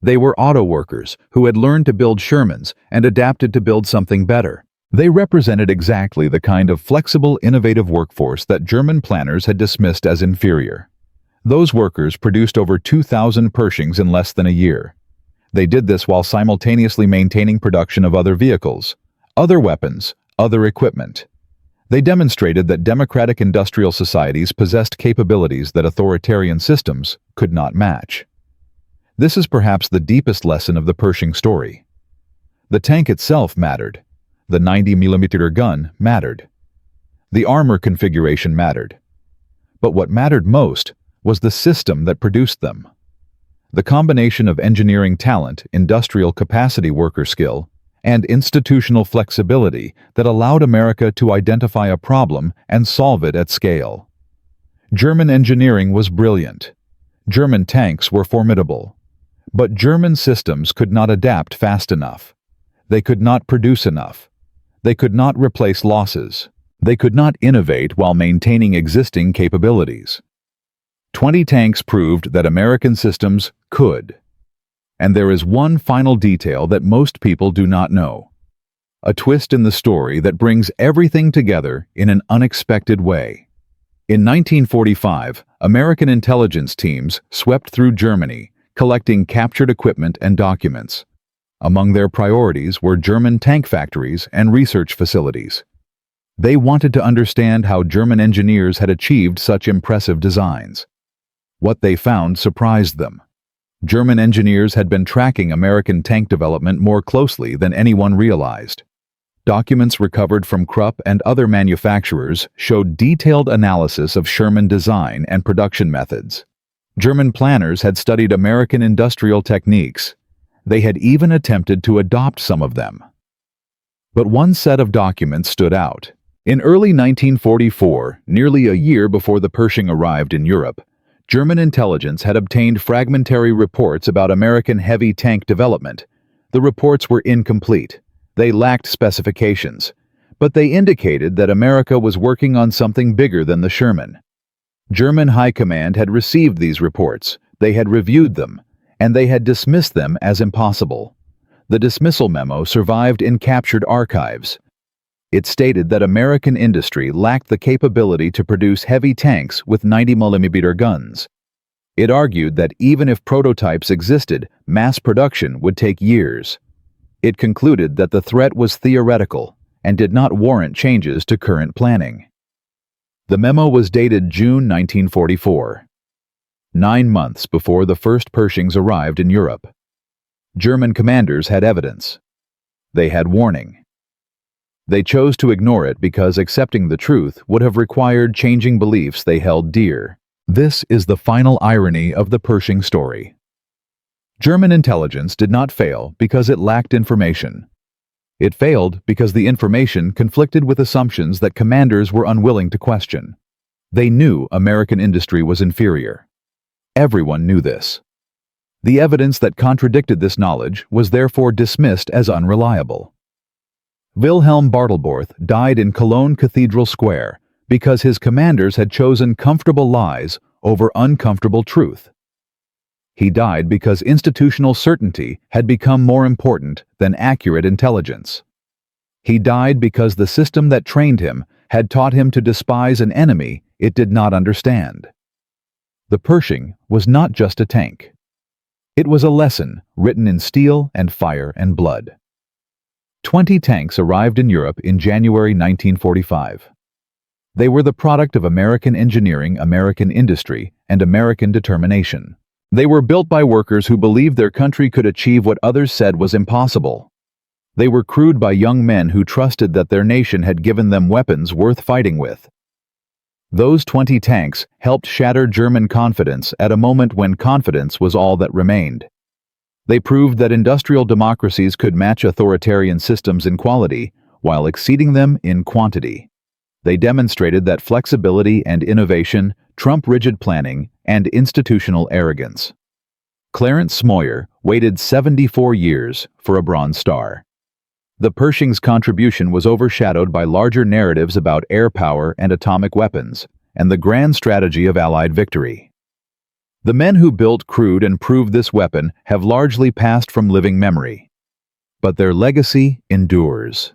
They were auto workers who had learned to build Shermans and adapted to build something better. They represented exactly the kind of flexible, innovative workforce that German planners had dismissed as inferior. Those workers produced over 2,000 Pershings in less than a year. They did this while simultaneously maintaining production of other vehicles, other weapons, other equipment. They demonstrated that democratic industrial societies possessed capabilities that authoritarian systems could not match. This is perhaps the deepest lesson of the Pershing story. The tank itself mattered. The 90mm gun mattered. The armor configuration mattered. But what mattered most was the system that produced them. The combination of engineering talent, industrial capacity worker skill, and institutional flexibility that allowed America to identify a problem and solve it at scale. German engineering was brilliant. German tanks were formidable. But German systems could not adapt fast enough. They could not produce enough. They could not replace losses. They could not innovate while maintaining existing capabilities. 20 tanks proved that American systems could. And there is one final detail that most people do not know. A twist in the story that brings everything together in an unexpected way. In 1945, American intelligence teams swept through Germany, collecting captured equipment and documents. Among their priorities were German tank factories and research facilities. They wanted to understand how German engineers had achieved such impressive designs. What they found surprised them. German engineers had been tracking American tank development more closely than anyone realized. Documents recovered from Krupp and other manufacturers showed detailed analysis of Sherman design and production methods. German planners had studied American industrial techniques. They had even attempted to adopt some of them. But one set of documents stood out. In early 1944, nearly a year before the Pershing arrived in Europe, German intelligence had obtained fragmentary reports about American heavy tank development. The reports were incomplete. They lacked specifications, but they indicated that America was working on something bigger than the Sherman. German High Command had received these reports, they had reviewed them, and they had dismissed them as impossible. The dismissal memo survived in captured archives. It stated that American industry lacked the capability to produce heavy tanks with 90mm guns. It argued that even if prototypes existed, mass production would take years. It concluded that the threat was theoretical and did not warrant changes to current planning. The memo was dated June 1944, 9 months before the first Pershings arrived in Europe. German commanders had evidence. They had warning. They chose to ignore it because accepting the truth would have required changing beliefs they held dear. This is the final irony of the Pershing story. German intelligence did not fail because it lacked information. It failed because the information conflicted with assumptions that commanders were unwilling to question. They knew American industry was inferior. Everyone knew this. The evidence that contradicted this knowledge was therefore dismissed as unreliable. Wilhelm Bartelborth died in Cologne Cathedral Square because his commanders had chosen comfortable lies over uncomfortable truth. He died because institutional certainty had become more important than accurate intelligence. He died because the system that trained him had taught him to despise an enemy it did not understand. The Pershing was not just a tank. It was a lesson written in steel and fire and blood. 20 tanks arrived in Europe in January 1945. They were the product of American engineering, American industry, and American determination. They were built by workers who believed their country could achieve what others said was impossible. They were crewed by young men who trusted that their nation had given them weapons worth fighting with. Those 20 tanks helped shatter German confidence at a moment when confidence was all that remained. They proved that industrial democracies could match authoritarian systems in quality while exceeding them in quantity. They demonstrated that flexibility and innovation trump rigid planning and institutional arrogance. Clarence Smoyer waited 74 years for a Bronze Star. The Pershing's contribution was overshadowed by larger narratives about air power and atomic weapons, and the grand strategy of Allied victory. The men who built, crewed, and proved this weapon have largely passed from living memory. But their legacy endures.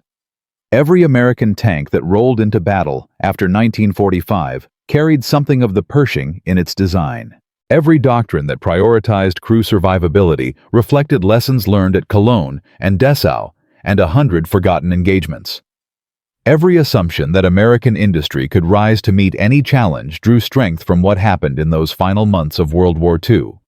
Every American tank that rolled into battle after 1945 carried something of the Pershing in its design. Every doctrine that prioritized crew survivability reflected lessons learned at Cologne and Dessau and 100 forgotten engagements. Every assumption that American industry could rise to meet any challenge drew strength from what happened in those final months of World War II.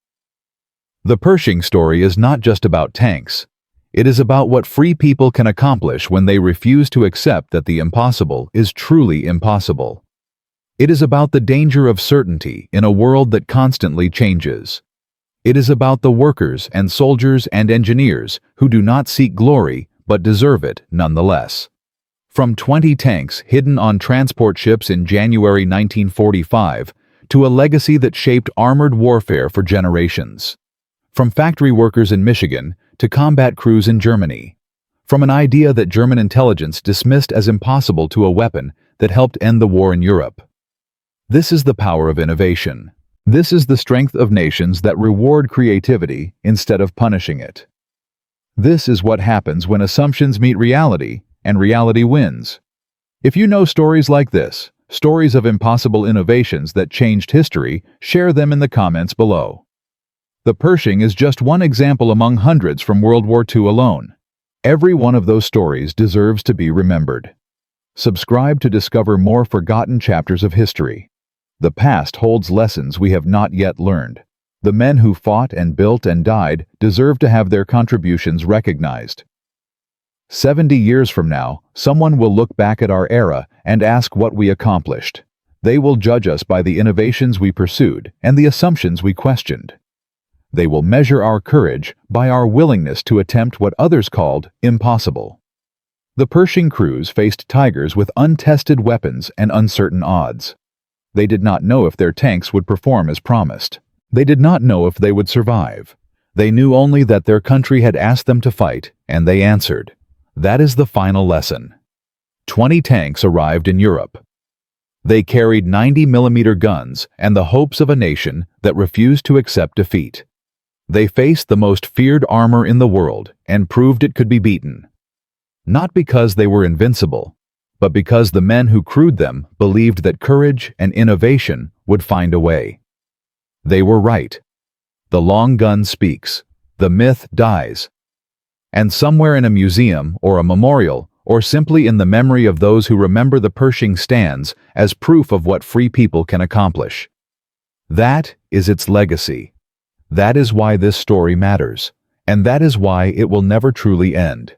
The Pershing story is not just about tanks. It is about what free people can accomplish when they refuse to accept that the impossible is truly impossible. It is about the danger of certainty in a world that constantly changes. It is about the workers and soldiers and engineers who do not seek glory but deserve it nonetheless. From 20 tanks hidden on transport ships in January 1945 to a legacy that shaped armored warfare for generations. From factory workers in Michigan to combat crews in Germany. From an idea that German intelligence dismissed as impossible to a weapon that helped end the war in Europe. This is the power of innovation. This is the strength of nations that reward creativity instead of punishing it. This is what happens when assumptions meet reality and reality wins. If you know stories like this, stories of impossible innovations that changed history, share them in the comments below. The Pershing is just one example among hundreds from World War II alone. Every one of those stories deserves to be remembered. Subscribe to discover more forgotten chapters of history. The past holds lessons we have not yet learned. The men who fought and built and died deserve to have their contributions recognized. 70 years from now, someone will look back at our era and ask what we accomplished. They will judge us by the innovations we pursued and the assumptions we questioned. They will measure our courage by our willingness to attempt what others called impossible. The Pershing crews faced tigers with untested weapons and uncertain odds. They did not know if their tanks would perform as promised. They did not know if they would survive. They knew only that their country had asked them to fight, and they answered. That is the final lesson. 20 tanks arrived in Europe. They carried 90mm guns and the hopes of a nation that refused to accept defeat. They faced the most feared armor in the world and proved it could be beaten. Not because they were invincible, but because the men who crewed them believed that courage and innovation would find a way. They were right. The long gun speaks. The myth dies. And somewhere in a museum or a memorial, or simply in the memory of those who remember the Pershing stands as proof of what free people can accomplish. That is its legacy. That is why this story matters, and that is why it will never truly end.